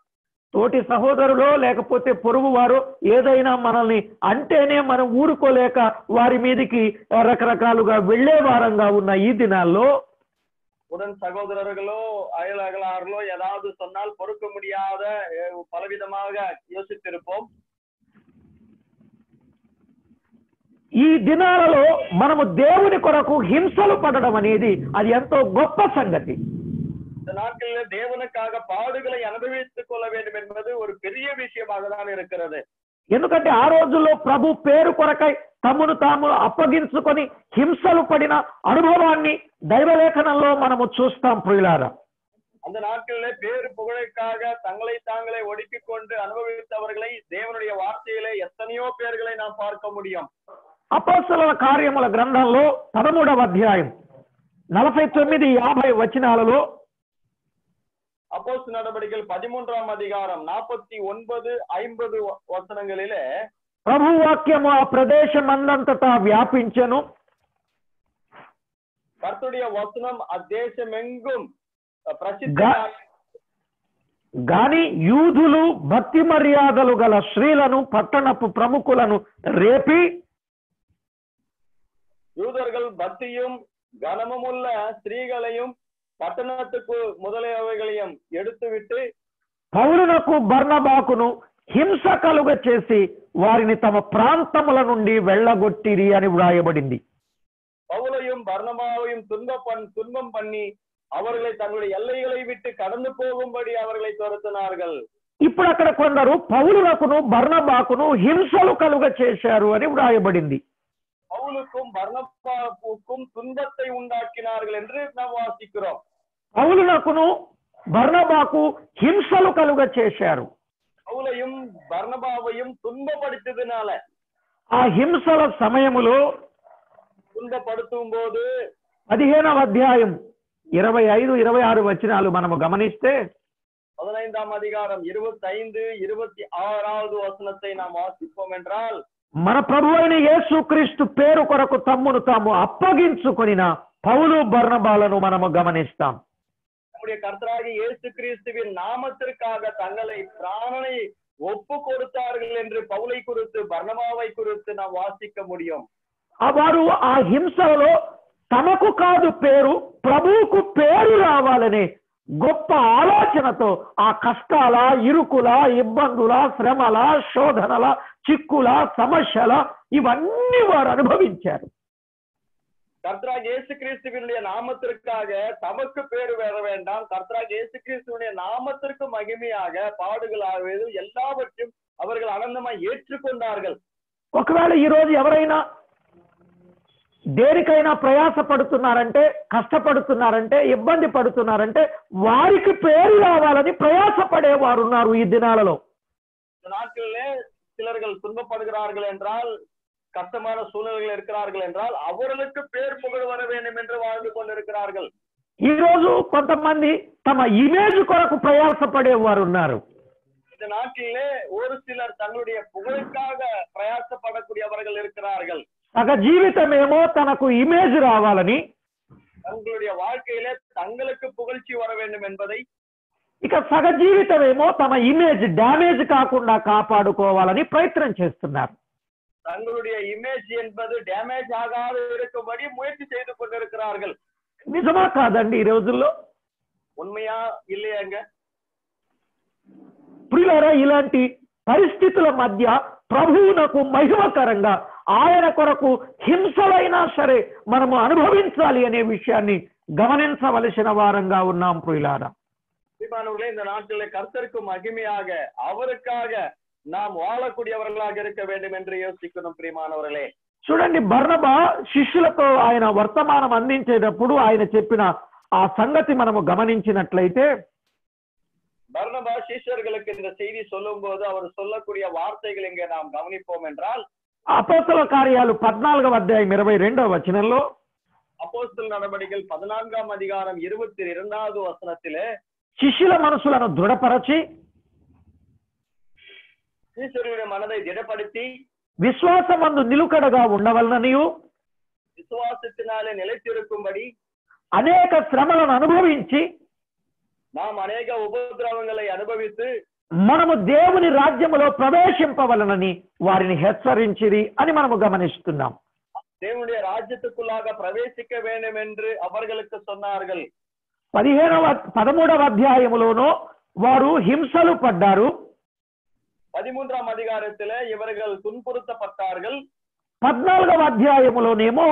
తోటి సహోదరులో లేకపోతే పొరుగు వారు ఏదైనా మనల్ని అంటేనే మనం ఊరుకోలేక వారి మీదకి రకరకాలుగా వెళ్లే వారంగా ఉన్న ఈ దినాల్లో உடன் சகோதரர்களோ அயலகளார்களோ ஏதாவது சொன்னால் பொறுக்க முடியாத பலவிதமாக யோசித்திருப்போம். ఈ దినాలలో మనము దేవుని కొరకు హింసలు పడడం అనేది అది ఎంతో గొప్ప సంగతి. இந்த நாட்களில் தேவனுக்காக பாடுகளை அனுபவித்துக் கொள்ள வேண்டும் என்பது ஒரு பெரிய விஷயமாக தான் இருக்கிறது. ఎందుకంటే ఆ రోజుల్లో ప్రభు పేరు కొరకై తమను తాము అప్పగించుకొని హింసలు పడిన అనుభవాన్ని దైవలేఖనంలో మనము చూస్తాం ప్రియులారా. அந்த நாட்களிலே பேரு புகழைக்காக தங்களை தாங்களே ஒடுக்கிக் கொண்டு அனுபவித்தவர்களை தேவனுடைய வார்த்தையிலே எத்தனையோ பேர்களை நாம் பார்க்க முடியும். అపోస్తలుల కార్యముల గ్రంథంలో 13వ అధ్యాయం 49-50 వచనాలలో அப்போஸ்தலர் நடபடிகள் 13ஆம் அதிகாரம் 49-50 వచనங்களிலே ప్రభు వాక్యము ఆ ప్రదేశమందంతటా వ్యాపించెను. కర్తృడియ వచనం ఆ దేశమెంగుం ప్రసిద్ధంగా గాని యూదులు భక్తి మర్యాదలు గల స్త్రీలను పట్టణపు ప్రముఖులను రేపి யூதர்கள் பக்தியும் கனமுமுள்ள ஸ்திரீகளையும் పట్టణத்துக்கு முதலியவைகளையும் எடுத்துவிட்டு పౌలునకు బర్నబాకును హింస కలుగ చేసి వారిని తమ ప్రాంతముల నుండి వెళ్ళగొట్టిరి అని వ్రాయబడింది. పౌలైயும் బర్నబాவையும் துன்பம் பண்ணி அவர்களை தங்களுடைய எல்லைகளை விட்டு கடந்து போகும்படி அவர்களை துரத்தினார்கள். ఇప్పుడు అక్కడ కొందరు పౌలునకును బర్నబాకును హింసలు కలుగ చేశారు అని వ్రాయబడింది. பவுலுக்கும் பர்னபாவுக்கும் துன்பத்தை உண்டாக்கினார்கள் என்று நாம் வாசிக்கிறோம். పౌలునకును బర్నబాకు హింసలు కలుగ చేశారు. పౌలైயும் బర్నబాவையும் துன்பப்படுத்ததுனால ఆ హింసల సమయములో துன்பப்படுத்தும் போது 15వ అధ్యాయం 25, 26 వచనాలు మనము గమనిస్తే 15ஆம் அதிகாரம் 25, 26வது వచనத்தை நாம் వాసిப்போம் என்றால் మన ప్రభు అయిన యేసుక్రీస్తు పేరు కొరకు తమ్మును తాము అప్పగించుకొనిన పౌలు బర్నబాలను మనము గమనిస్తాం. நம்முடைய கர்த்தராகிய இயேசு கிறிஸ்துவின் நாமத்திற்காக தங்களை பிராணனை ஒப்பு கொடுத்தார்கள் என்று பவுலை குறித்து பர்னபாவை குறித்து நாம் வாசிக்க முடியும். వారు ఆ హింసలో తమకు కాదు పేరు, ప్రభువుకు పేరు రావాలనే గొప్ప ఆలోచనతో ఆ కష్టాల, ఇరుకుల, ఇబ్బందుల, శ్రమల, శోధనల, చిక్కుల, సమస్యల ఇవన్నీ వారు అనుభవించారు. கர்த்தராகிய இயேசு கிறிஸ்துவினுடைய நாமத்திற்காக தமக்கு பேரு வர வேண்டாம், கர்த்தராகிய இயேசு கிறிஸ்துவினுடைய நாமத்திற்கு மகிமையாக பாடுகளாவது எல்லாவற்றையும் அவர்கள் ஆனந்தமாய் ஏற்றுக்கொண்டார்கள். ఒకవేళ ఈ రోజు ఎవరైనా దేనికైనా ప్రయాస పడుతున్నారంటే, కష్టపడుతున్నారంటే, ఇబ్బంది పడుతున్నారంటే వారికి పేరు రావాలని ప్రయాసపడేవారు ఉన్నారు ఈ దినాలలో. நாட்களிலே சிலர்கள் துன்பப்படுகிறார்கள் என்றால், கஷ்டமான சூழ்நிலைகள் இருக்கிறார்கள் என்றால் அவர்களுக்கு பேர் புகழ் வர வேண்டும் என்று வாழ்ந்து கொண்டிருக்கிறார்கள். ఈ రోజు కొంతమంది తమ ఇమేజ్ కొరకు ప్రయాసపడేవారు ఉన్నారు. இந்த நாட்டிலே ஒரு சிலர் தங்களுடைய புகழுக்காக பிரயாசப்படக்கூடியவர்கள் இருக்கிறார்கள். సగ జీవితమేమో తనకు ఇమేజ్ రావాలని, தங்களுடைய வாழ்க்கையிலே தங்களுக்கு புகழ்ச்சி வர வேண்டும் என்பதை, ఇక సగ జీవితమేమో తమ ఇమేజ్ డ్యామేజ్ కాకుండా కాపాడుకోవాలని ప్రయత్నం చేస్తున్నారు. தங்களுடைய இமேஜ் என்பது டேமேஜ் ஆகாது இருக்கும்படி முயற்சி செய்து கொண்டிருக்கிறார்கள். నిజమా కాదండి ఈ రోజుల్లో? உண்மையா இல்லையாங்க? ప్రియులారా, ఇలాంటి పరిస్థితుల మధ్య ప్రభువునకు మహిమకరంగా ఆయన కొరకు హింసలైనా సరే మనము అనుభవించాలి అనే విషయాన్ని గమనించవలసిన వారంగా ఉన్నాం. ప్రియులారా, இந்த நாட்டிலே கர்த்தருக்கு மகிமையாக அவருக்காக நாம் வாழக்கூடியவர்களாக இருக்க வேண்டும் என்று யோசிக்கணும். பிரியமானவர்களே, చూడండి, బర్నబా శిష్యులతో ఆయన వర్తమానం అందించేటప్పుడు ఆయన చెప్పిన ఆ సంగతి మనము గమనించినట్లయితే, பர்னபா சீஷர்களுக்கு இந்த செய்தி சொல்லும் போது அவர் சொல்லக்கூடிய வார்த்தைகள் இங்கே நாம் கவனிப்போம் என்றால், అపోస్తల కార్యాలు 14వ అధ్యాయం 22వ వచనంలో, அப்போஸ்தலர் நடபடிகள் 14ஆம் அதிகாரம் 22வது வசனத்திலே శిష్యుల మనసులను దృఢపరచి சீஷர்களுடைய மனதை திடப்படுத்தி విశ్వాసమందు నిలుకడగా ఉండవలననియు, விசுவாசத்தினாலே நிலைத்திருக்கும்படி అనేక శ్రమలను అనుభవించి நாம் அநேக உபద్రவங்களை அனுபவித்து మనము దేవుని రాజ్యములో ప్రవేశింపవలనని వారిని హెచ్చరించిరి అని మనము గమనిస్తున్నాం. தேவனுடைய ராஜ்யத்துக்குள்ளாக பிரவேசிக்க வேண்டும் என்று அவர்களுக்கு சொன்னார்கள். 13వ అధ్యాయములోనో వారు హింసలు పడ్డారు. 13ஆம் அதிகாரத்திலே இவர்கள் துன்புறுத்தப்பட்டார்கள். 14వ అధ్యాయములోనేమో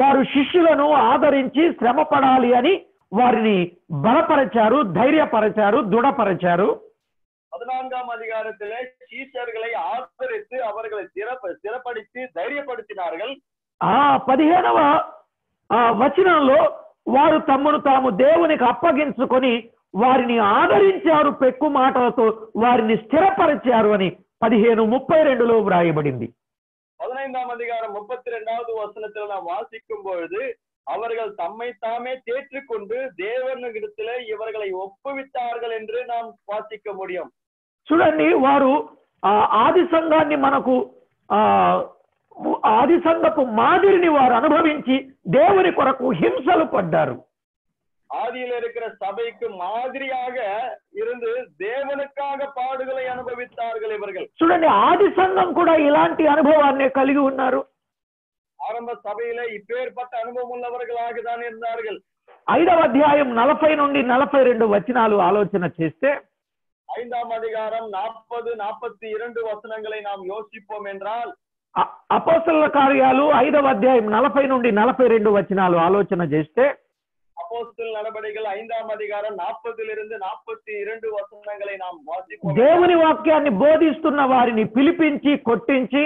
వారు శిష్యులను ఆదరించి శ్రమ పడాలి అని వారిని బలపరిచారు, ధైర్యపరిచారు, దృఢపరిచారు. 14ஆம் அதிகாரத்திலே சீஷர்களை ஆதரித்து அவர்களை சிறப்படுத்தி தைரியப்படுத்தினார்கள். 15వ వచనంలో వారు తమను తాము దేవునికి అప్పగించుకొని వారిని ఆదరించారు, పెక్కు మాటలతో వారిని స్థిరపరిచారు అని 15:32లో వ్రాయబడింది. 15ஆம் அதிகாரம் 32வது வசனத்தில் நாம் வாசிக்கும் பொழுது அவர்கள் தம்மை தாமே தேற்றிக்கொண்டு தேவனிடத்திலே இவர்களை ஒப்புவித்தார்கள் என்று நாம் வாசிக்க முடியும். చూడండి, వారు ఆది సంఘాన్ని మనకు ఆది సంఘపు మాదిరిని వారు అనుభవించి దేవుని కొరకు హింసలు పడ్డారు. ஆதியில் இருக்கிற சபைக்கு மாதிரியாக இருந்து தேவனுக்காக பாடுகளை அனுபவித்தார்கள் இவர்கள். చూడండి, ఆది సంఘం కూడా ఇలాంటి అనుభవాన్ని కలిగి ఉన్నారు. ஆரம்ப சபையில இப்பேற்பட்ட அனுபவம் உள்ளவர்களாக தான் இருந்தார்கள். 5వ అధ్యాయం 40 నుండి 42 వచనాలు ఆలోచన చేస్తే, 5ஆம் அதிகாரம் 40, 42 வசனங்களை நாம் யோசிப்போம் என்றால், అపోస్తలుల కార్యాలు 5వ అధ్యాయం 40 నుండి 42 వచనాలు ఆలోచన చేస్తే, அப்போஸ்தலர் நடபடிகள் 5ஆம் அதிகாரம் 40 42 வசனங்களை நாம் வாசிப்போம். దేవుని వాక్యాన్ని బోధిస్తున్న వారిని పిలిపించి కొట్టించి,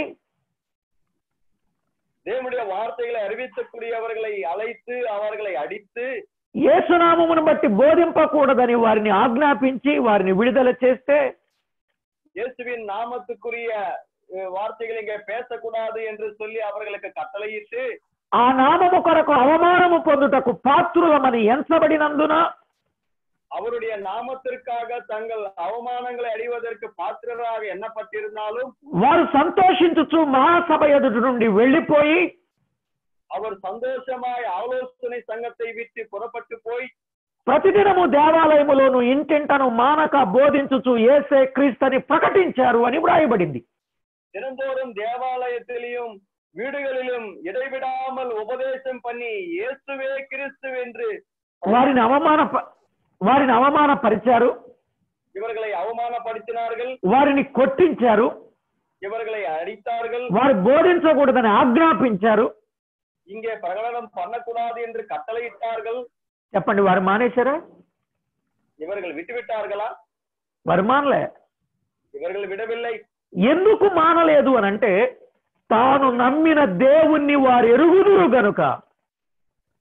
தேவனுடைய வார்த்தைகளை அறிவிக்கக்கூடியவர்களை அழைத்து அவர்களை அடித்து, యేసునామమును బట్టి బోధింపకూడదని వారిని ఆజ్ఞాపించి వారిని విడుదల చేస్తే இயேசுவின் நாமத்துக்குரிய வார்த்தைகள் இங்கே பேசக்கூடாது என்று சொல்லி அவர்களுக்கு கட்டளையிட்டு ఆ నామము కొరకు అవమానము పొందుటకు పాత్రులమని ఎంచబడినందున அவருடைய நாமத்திற்காக தங்கள் அவமானங்களை அடைவதற்கு பாத்திரராக எண்ணப்பட்டிருந்தாலும் వారు సంతోషించుచు మహాసభ ఎదుటి నుండి వెళ్ళిపోయి அவர் சந்தோஷமாய் ஆலோசனை சங்கத்தை விட்டு புறப்பட்டு போய் ప్రతిదినము దేవాలయములోను ఇంటింటను మానక బోధించుచు యేసే క్రీస్తుని ప్రకటించారు అని వ్రాయబడింది. தினந்தோறும் தேவாலயத்திலும் வீடுகளிலும் இடைவிடாமல் உபதேசம் பண்ணி இயேசுவே கிறிஸ்து என்று వారిని అవమానపరిచారు, இவர்களை அவமானப்படுத்தினார்கள், వారిని కొట్టించారు, இவர்களை அடித்தார்கள், వారు బోధించకూడదని ఆజ్ఞాపించారు. இங்கே பிரகடனம் பண்ணக்கூடாது என்று கட்டளையிட்டார்கள். చెప్పండి, వారు మానేశారా? இவர்கள் விட்டுவிட்டார்களா? వారు మానలే. இவர்கள் விடவில்லை. ఎందుకు మానలేదు అని అంటే తాను నమ్మిన దేవుణ్ణి వారు ఎరుగుదురు గనుక.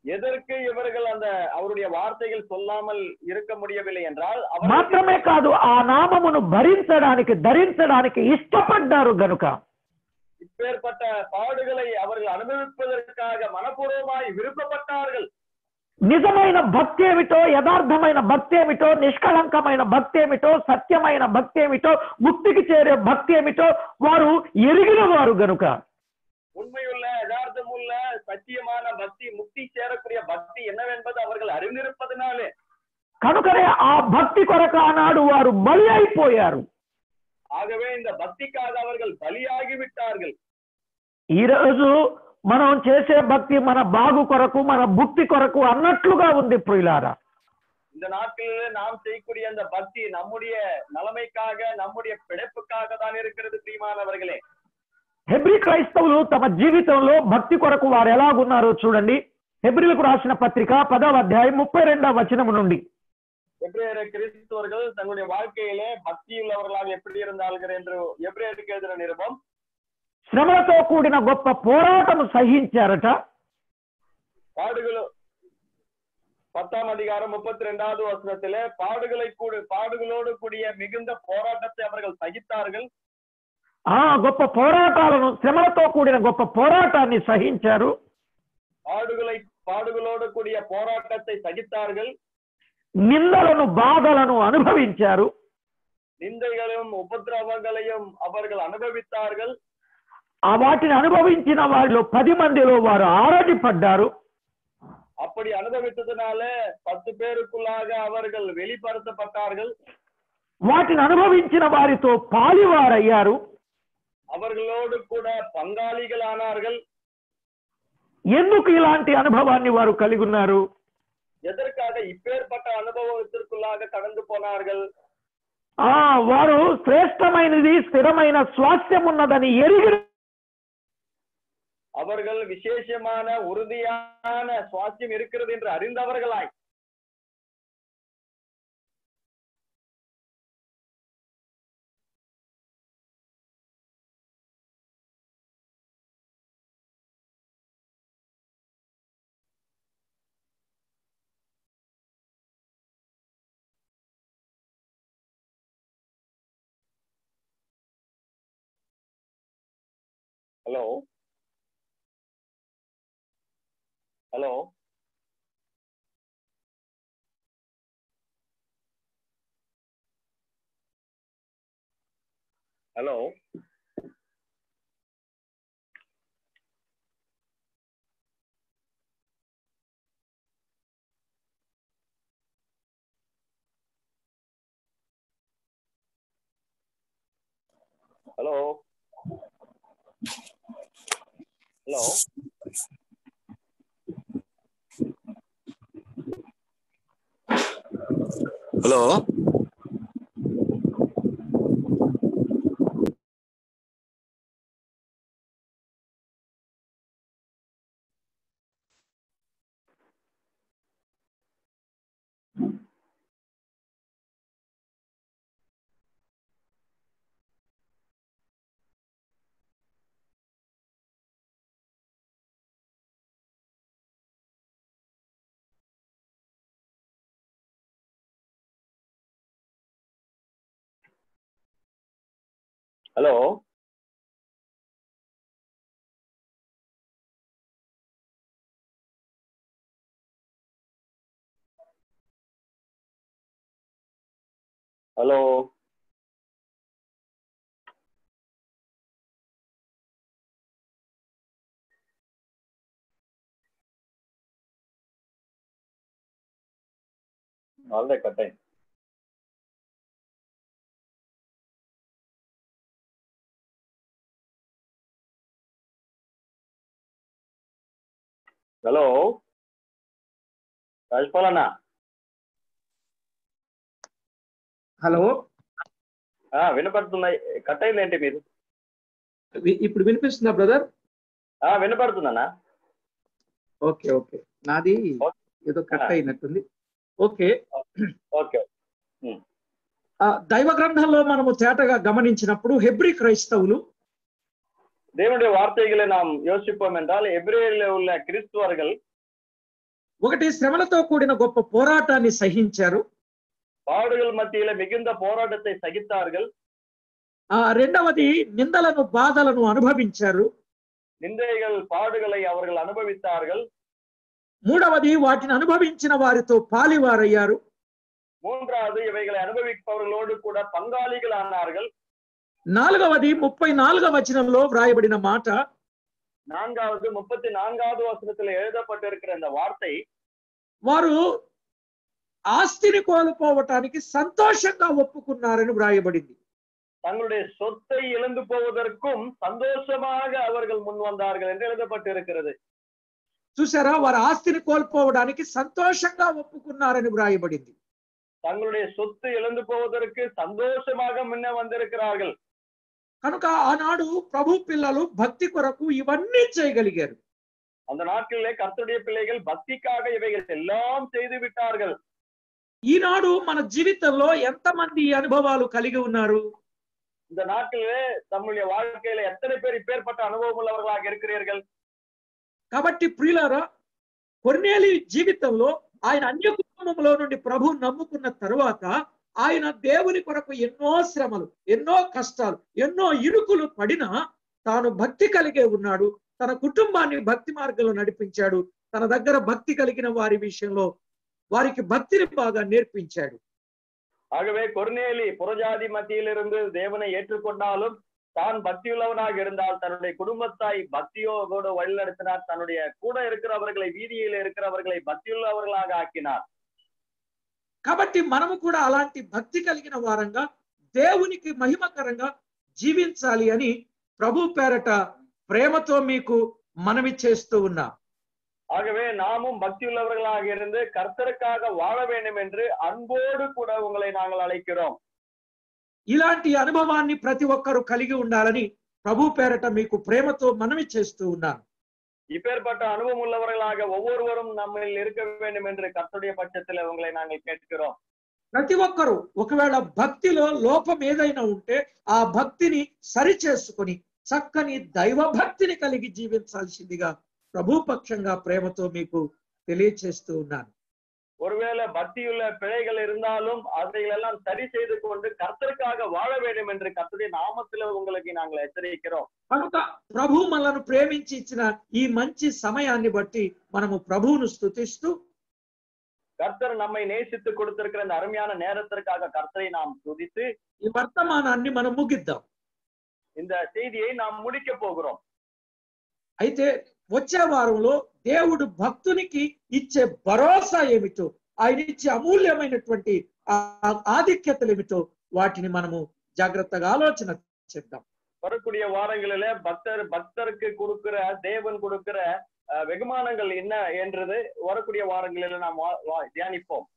எதற்கு இவர்கள் அந்த அவருடைய வார்த்தைகள் சொல்லாமல் இருக்க முடியவில்லை என்றால் మాత్రమే కాదు, ఆ నామమును ధరించడానికి ఇష్టపడ్డారు గనుక. இப்பேற்பட்ட பாடுகளை அவர்கள் அனுபவிப்பதற்காக மனப்பூர்வமாய் விருப்பப்பட்டார்கள். నిజమైన భక్తి ఏమిటో, యథార్థమైన భక్తి ఏమిటో, నిష్కళంకమైన భక్తి ఏమిటో, సత్యమైన భక్తి ఏమిటో, ముక్తికి చేరే భక్తి ఏమిటో వారు ఎరిగిన వారు గనుక. உண்மையுள்ள யதார்த்தமுள்ள சத்தியமான பக்தி, முக்தி சேரக்கூடிய பக்தி என்னவென்பது அவர்கள் அறிந்திருப்பதனாலே కనుకనే ఆ భక్తి కొరకు ఆనాడు వారు బలి అయిపోయారు. ஆகவே இந்த பக்திக்காக அவர்கள் பலியாகி விட்டார்கள். ఈ రోజు మనం చేసే భక్తి మన బాగు కొరకు, మన భుక్తి కొరకు అన్నట్లుగా ఉంది ప్రియులారా. இந்த நாட்களிலே நாம் செய்யக்கூடிய அந்த பக்தி நம்முடைய நலமைக்காக, நம்முடைய பிழைப்புக்காக தான் இருக்கிறது பிரியமானவர்களே. హెబ్రీ క్రైస్తవులు తమ జీవితంలో భక్తి కొరకు వారు ఎలాగున్నారో చూడండి. హెబ్రీలకు రాసిన పత్రిక 10వ అధ్యాయం 32వ వచనం నుండి. எபிரேயர் கிறிஸ்தவர்கள் தங்களுடைய வாழ்க்கையிலே பக்தி உள்ளவர்களாக எப்படி இருந்தார்கள் என்று எபிரேயருக்கு எழுதின நிருபம். శ్రమలతో కూడిన గొప్ప పోరాటము సహించారట. பாடுகள் 10ஆம் அதிகாரம் 32வது வசனத்திலே பாடுகளோடு கூடிய மிகுந்த போராட்டத்தை அவர்கள் சகித்தார்கள். గొప్ప పోరాటాలను, శ్రమలతో కూడిన గొప్ప పోరాటాన్ని సహించారు. பாடுகளோடு கூடிய போராட்டத்தை சகித்தார்கள். నిందలను, బాధలను అనుభవించారు. நிந்தைகளும் உபద్రవங்களையும் அவர்கள் அனுபவித்தார்கள். వాటిని అనుభవించిన వారిలో 10 మందిలో వారు ఆరాటపడ్డారు. அப்படி அனுபவித்ததுனால 10 பேருக்குள்ளாக அவர்கள் வெளிப்படுத்தப்பட்டார்கள். వాటిని అనుభవించిన వారితో పాలివారయ్యారు. அவர்களோடு கூட பங்காளிகள் ஆனார்கள். ఎందుకు ఇలాంటి అనుభవాన్ని వారు కలిగి ఉన్నారు? எதற்காக இப்பேற்பட்ட அனுபவத்திற்குள்ளாக கடந்து போனார்கள்? వారు శ్రేష్టమైనది, స్థిరమైన స్వాస్థ్యం ఉన్నదని ఎరిగి அவர்கள் விசேஷமான உறுதியான சுவாஸ்யம் இருக்கிறது என்று அறிந்தவர்களாய் hello hello hello hello hello hello hello hello already cut అయింది. హలో రాజపాల్ అన్న. హలో, వినపడుతున్నాయి. కట్ అయింది ఏంటి మీరు? ఇప్పుడు వినిపిస్తుందా బ్రదర్? వినపడుతుందన్నా. ఓకే ఓకే, నాది ఏదో కట్ అయినట్టుంది. Okay okay. దైవ గ్రంథంలో మనము తేటగా గమనించినప్పుడు హెబ్రీ క్రైస్తవులు தேவனுடைய வார்த்தைகளை நாம் யோசிப்போம் என்றால் எபிரேயரில் உள்ள கிறிஸ்துவர்கள் ఒకటి శ్రమలతో కూడిన గొప్ప పోరాటాన్ని సహించారు. பாடுகள் மத்தியில மிகுந்த போராட்டத்தை சகித்தார்கள். రెండవది నిందలను బాధలను అనుభవించారు. நிந்தைகள் பாடுகளை அவர்கள் அனுபவித்தார்கள். మూడవది వాటిని అనుభవించిన వారితో పాలివారయ్యారు. மூன்றாவது இவைகளை அனுபவிப்பவர்களோடு கூட பங்காளிகள் ஆனார்கள். నాలుగవది 34వ వచనంలో వ్రాయబడిన మాట, நான்காவது 34வது வசனத்தில் எழுதப்பட்டிருக்கிற இந்த வார்த்தை, వారు ఆస్తిని కోల్పోవటానికి సంతోషంగా ఒప్పుకున్నారని వ్రాయబడింది. தங்களுடைய சொத்தை இழந்து போவதற்கும் சந்தோஷமாக அவர்கள் முன் வந்தார்கள் என்று எழுதப்பட்டிருக்கிறது. చూసారా, వారు ఆస్తిని కోల్పోవడానికి సంతోషంగా ఒప్పుకున్నారని వ్రాయబడింది. தங்களுடைய சொத்து இழந்து போவதற்கு சந்தோஷமாக முன்ன வந்திருக்கிறார்கள். కనుక ఆనాడు ప్రభు పిల్లలు భక్తి కొరకు ఇవన్నీ చేయగలిగారు. அந்த நாட்களிலே கர்த்தருடைய பிள்ளைகள் பக்திக்காக இவைகள் எல்லாம் செய்து விட்டார்கள். ఈనాడు మన జీవితంలో ఎంతమంది ఈ అనుభవాలు కలిగి ఉన్నారు? இந்த நாட்களிலே நம்முடைய வாழ்க்கையில எத்தனை பேர் இப்பேற்பட்ட அனுபவம் உள்ளவர்களாக இருக்கிறீர்கள்? కాబట్టి ప్రియులారా, కొర్నేలి జీవితంలో ఆయన అన్య కుటుంబంలో నుండి ప్రభువు నమ్ముకున్న తరువాత ఆయన దేవుని కొరకు ఎన్నో శ్రమలు, ఎన్నో కష్టాలు, ఎన్నో ఇరుకులు పడినా తాను భక్తి కలిగే ఉన్నాడు. తన కుటుంబాన్ని భక్తి మార్గంలో నడిపించాడు. తన దగ్గర భక్తి కలిగిన వారి విషయంలో వారికి భక్తిని బాగా నేర్పించాడు. ஆகவே கொர்நேலி புறஜாதி மத்தியிலிருந்து தேவனை ஏற்றுக்கொண்டாலும் தான் பக்தியுள்ளவனாக இருந்தால் தன்னுடைய குடும்பத்தாய் பக்தியோடு வழிநடத்தினார். தன்னுடைய கூட இருக்கிறவர்களை, வீதியில் இருக்கிறவர்களை பக்தியுள்ளவர்களாக ஆக்கினார். కాబట్టి మనము కూడా అలాంటి భక్తి కలిగిన వారంగా దేవునికి మహిమకరంగా జీవించాలి అని ప్రభు పేరట ప్రేమతో మీకు మనవి చేస్తూ ఉన్నా. ஆகவே நாமும் பக்தியுள்ளவர்களாக இருந்து கர்த்தருக்காக வாழ வேண்டும் என்று அன்போடு கூட உங்களை நாங்கள் அழைக்கிறோம். ఇలాంటి అనుభవాన్ని ప్రతి ఒక్కరూ కలిగి ఉండాలని ప్రభు పేరట మీకు ప్రేమతో మనవి చేస్తూ ఉన్నాను. இப்பேற்பட்ட அனுபவம் உள்ளவர்களாக ஒவ்வொருவரும் நம்மில் இருக்க வேண்டும் என்று கர்த்தருடைய பட்சத்தில் உங்களை நாங்கள் கேட்கிறோம். ప్రతి ఒక్కరూ ఒకవేళ భక్తిలో లోపం ఏదైనా ఉంటే ఆ భక్తిని సరిచేసుకొని చక్కని దైవ భక్తిని కలిగి జీవించాల్సిందిగా ప్రభు పక్షంగా ప్రేమతో మీకు తెలియచేస్తూ ఉన్నాను. ஒருவேளை பக்தியுள்ள பிழைகள் இருந்தாலும் அதைகளெல்லாம் சரி செய்து கொண்டு கர்த்தருக்காக வாழ வேண்டும் என்று கர்த்தருடைய நாமத்தில் உங்களுக்கு நாங்கள் எச்சரிக்கிறோம். కనుక ప్రభు మనల్ని ప్రేమించి ఇచ్చిన ఈ మంచి సమయాన్ని బట్టి మనము ప్రభువును స్తుతిస్తూ, கர்த்தர் நம்மை நேசித்து கொடுத்திருக்கிற இந்த அருமையான நேரத்திற்காக கர்த்தரை நாம் துதித்து ఈ వర్తమానాన్ని మనం ముగిద్దాం. இந்த செய்தியை நாம் முடிக்க போகிறோம். అయితే వచ్చే వారంలో దేవుడు భక్తునికి ఇచ్చే భరోసా ఏమిటో, ఆయన ఇచ్చే అమూల్యమైనటువంటి ఆధిక్యతలు ఏమిటో వాటిని మనము జాగ్రత్తగా ఆలోచన చేద్దాం. வரக்கூடிய வாரங்களில பக்தருக்கு கொடுக்கிற தேவன் கொடுக்கிற வெகுமானங்கள் என்ன என்றது வரக்கூடிய வாரங்களில நாம் தியானிப்போம்.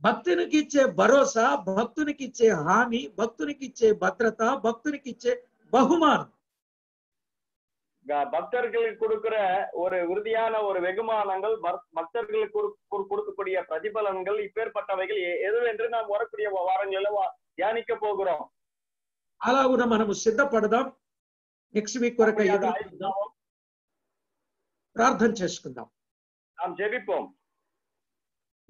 భక్తునికి ఇచ్చే భరోసా, భక్తునికి ఇచ్చే హామీ, భక్తునికి ఇచ్చే భద్రత, భక్తునికి ఇచ్చే బహుమానం, பக்தர்களுக்கு கொடுக்கிற ஒரு உறுதியான ஒரு வெகுமானங்கள், பக்தர்களுக்கு கொடுக்கக்கூடிய பிரதிபலன்கள், இப்பேற்பட்டவைகள் எது என்று நாம் வரக்கூடிய வாரங்களில தியானிக்க போகிறோம். అలాగున మనము సిద్ధపడదాం. నెక్స్ట్ వీక్ వరకు ప్రార్థన చేసుకుందాం. நாம் ஜெபிப்போம்.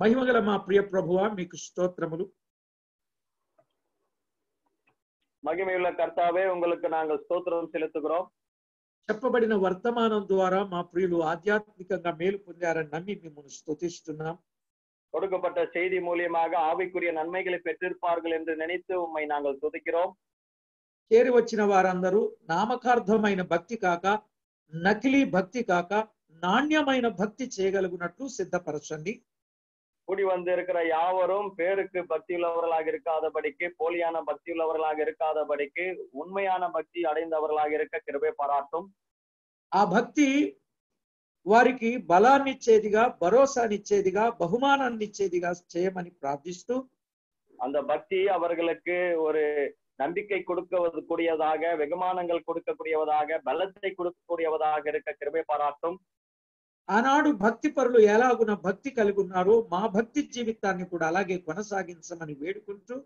మహిమగల మా ప్రియ ప్రభువా, మీకు స్తోత్రములు. మహిమయుள்ள కర్తావే உங்களுக்கு நாங்கள் స్తోత్రం செலுத்துகிறோம். చెప్పబడిన వర్తమానం ద్వారా మా ప్రియులు ఆధ్యాత్మికంగా మేలు పొందారని నమ్మి మిమ్మల్ని స్తుతిస్తున్నాం. கொடுக்கப்பட்ட செய்தி மூலியமாக ஆவிக்குரிய நன்மைகளை பெற்றிருப்பார்கள் என்று நினைத்து உம்மை நாங்கள் துதிக்கிறோம். చేరి వచ్చిన వారందరూ నామకార్థమైన భక్తి కాక నకిలీ భక్తి కాక నాణ్యమైన భక్తి చేయగలుగునట్లు సిద్ధపరచండి. கூடி வந்து இருக்கிற யாவரும் பேருக்கு பக்தி உள்ளவர்களாக இருக்காதபடிக்கு, போலியான பக்தி உள்ளவர்களாக இருக்காதபடிக்கு, உண்மையான பக்தி அடைந்தவர்களாக இருக்க கிருபை பாராட்டும். ఆ భక్తి వారికి బలాన్నిచ్చేదిగా, భరోసానిచ్చేదిగా, బహుమానాన్నిచ్చేదిగా చేయమని ప్రార్థిస్తూ அந்த பக்தி அவர்களுக்கு ஒரு நம்பிக்கை கொடுக்கக்கூடியதாக, வெகுமானங்கள் கொடுக்கக்கூடியவதாக, பலத்தை கொடுக்கக்கூடியவதாக இருக்க கிருபை பாராட்டும். ఆనాడు భక్తి పరులు ఎలాగున భక్తి కలిగి ఉన్నారో మా భక్తి జీవితాన్ని కూడా అలాగే కొనసాగించమని వేడుకుంటూ,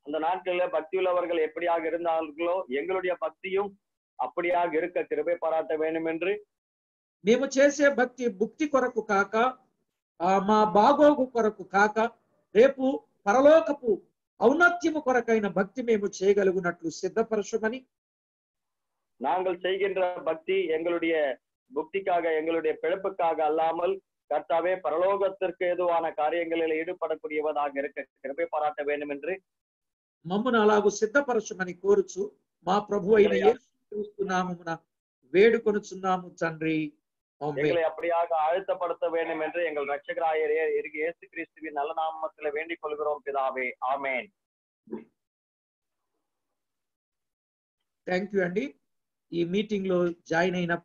அந்த நாட்களில் பக்தி உள்ளவர்கள் எப்படியாக இருந்தார்களோ எங்களுடைய பக்தியும் அப்படியாக இருக்க கிருபை பாராட்ட வேண்டும் என்று, మేము చేసే భక్తి భుక్తి కొరకు కాక మా బాగోగు కొరకు కాక రేపు పరలోకపు ఔన్నత్యము కొరకైన భక్తి మేము చేయగలుగునట్లు సిద్ధపరచమని, நாங்கள் செய்கின்ற பக்தி எங்களுடைய புக்திக்காக, எங்களுடைய பிழைப்புக்காக அல்லாமல் கர்த்தாவே பரலோகத்திற்கு ஏதுவான காரியங்களில் ஈடுபடக்கூடியவதாக இருக்க கிருபை பாராட்ட வேண்டும் என்று మమ్మను అలాగూ సిద్ధపరచమని కోరుచు మా ప్రభు అయిన యేసుక్రీస్తు నామమున వేడుకొనుచున్నాము తండ్రి. ఆమేన్. எங்களை அப்படியாக அழுத்தப்படுத்த வேண்டும் என்று எங்கள் இரட்சகராய இயேசு கிறிஸ்துவின் நல்ல நாமத்தில் வேண்டிக் கொள்கிறோம் பிதாவே. ஆமென். థ్యాంక్ యూ అండి. ఈ మీటింగ్ లో జాయిన్ అయిన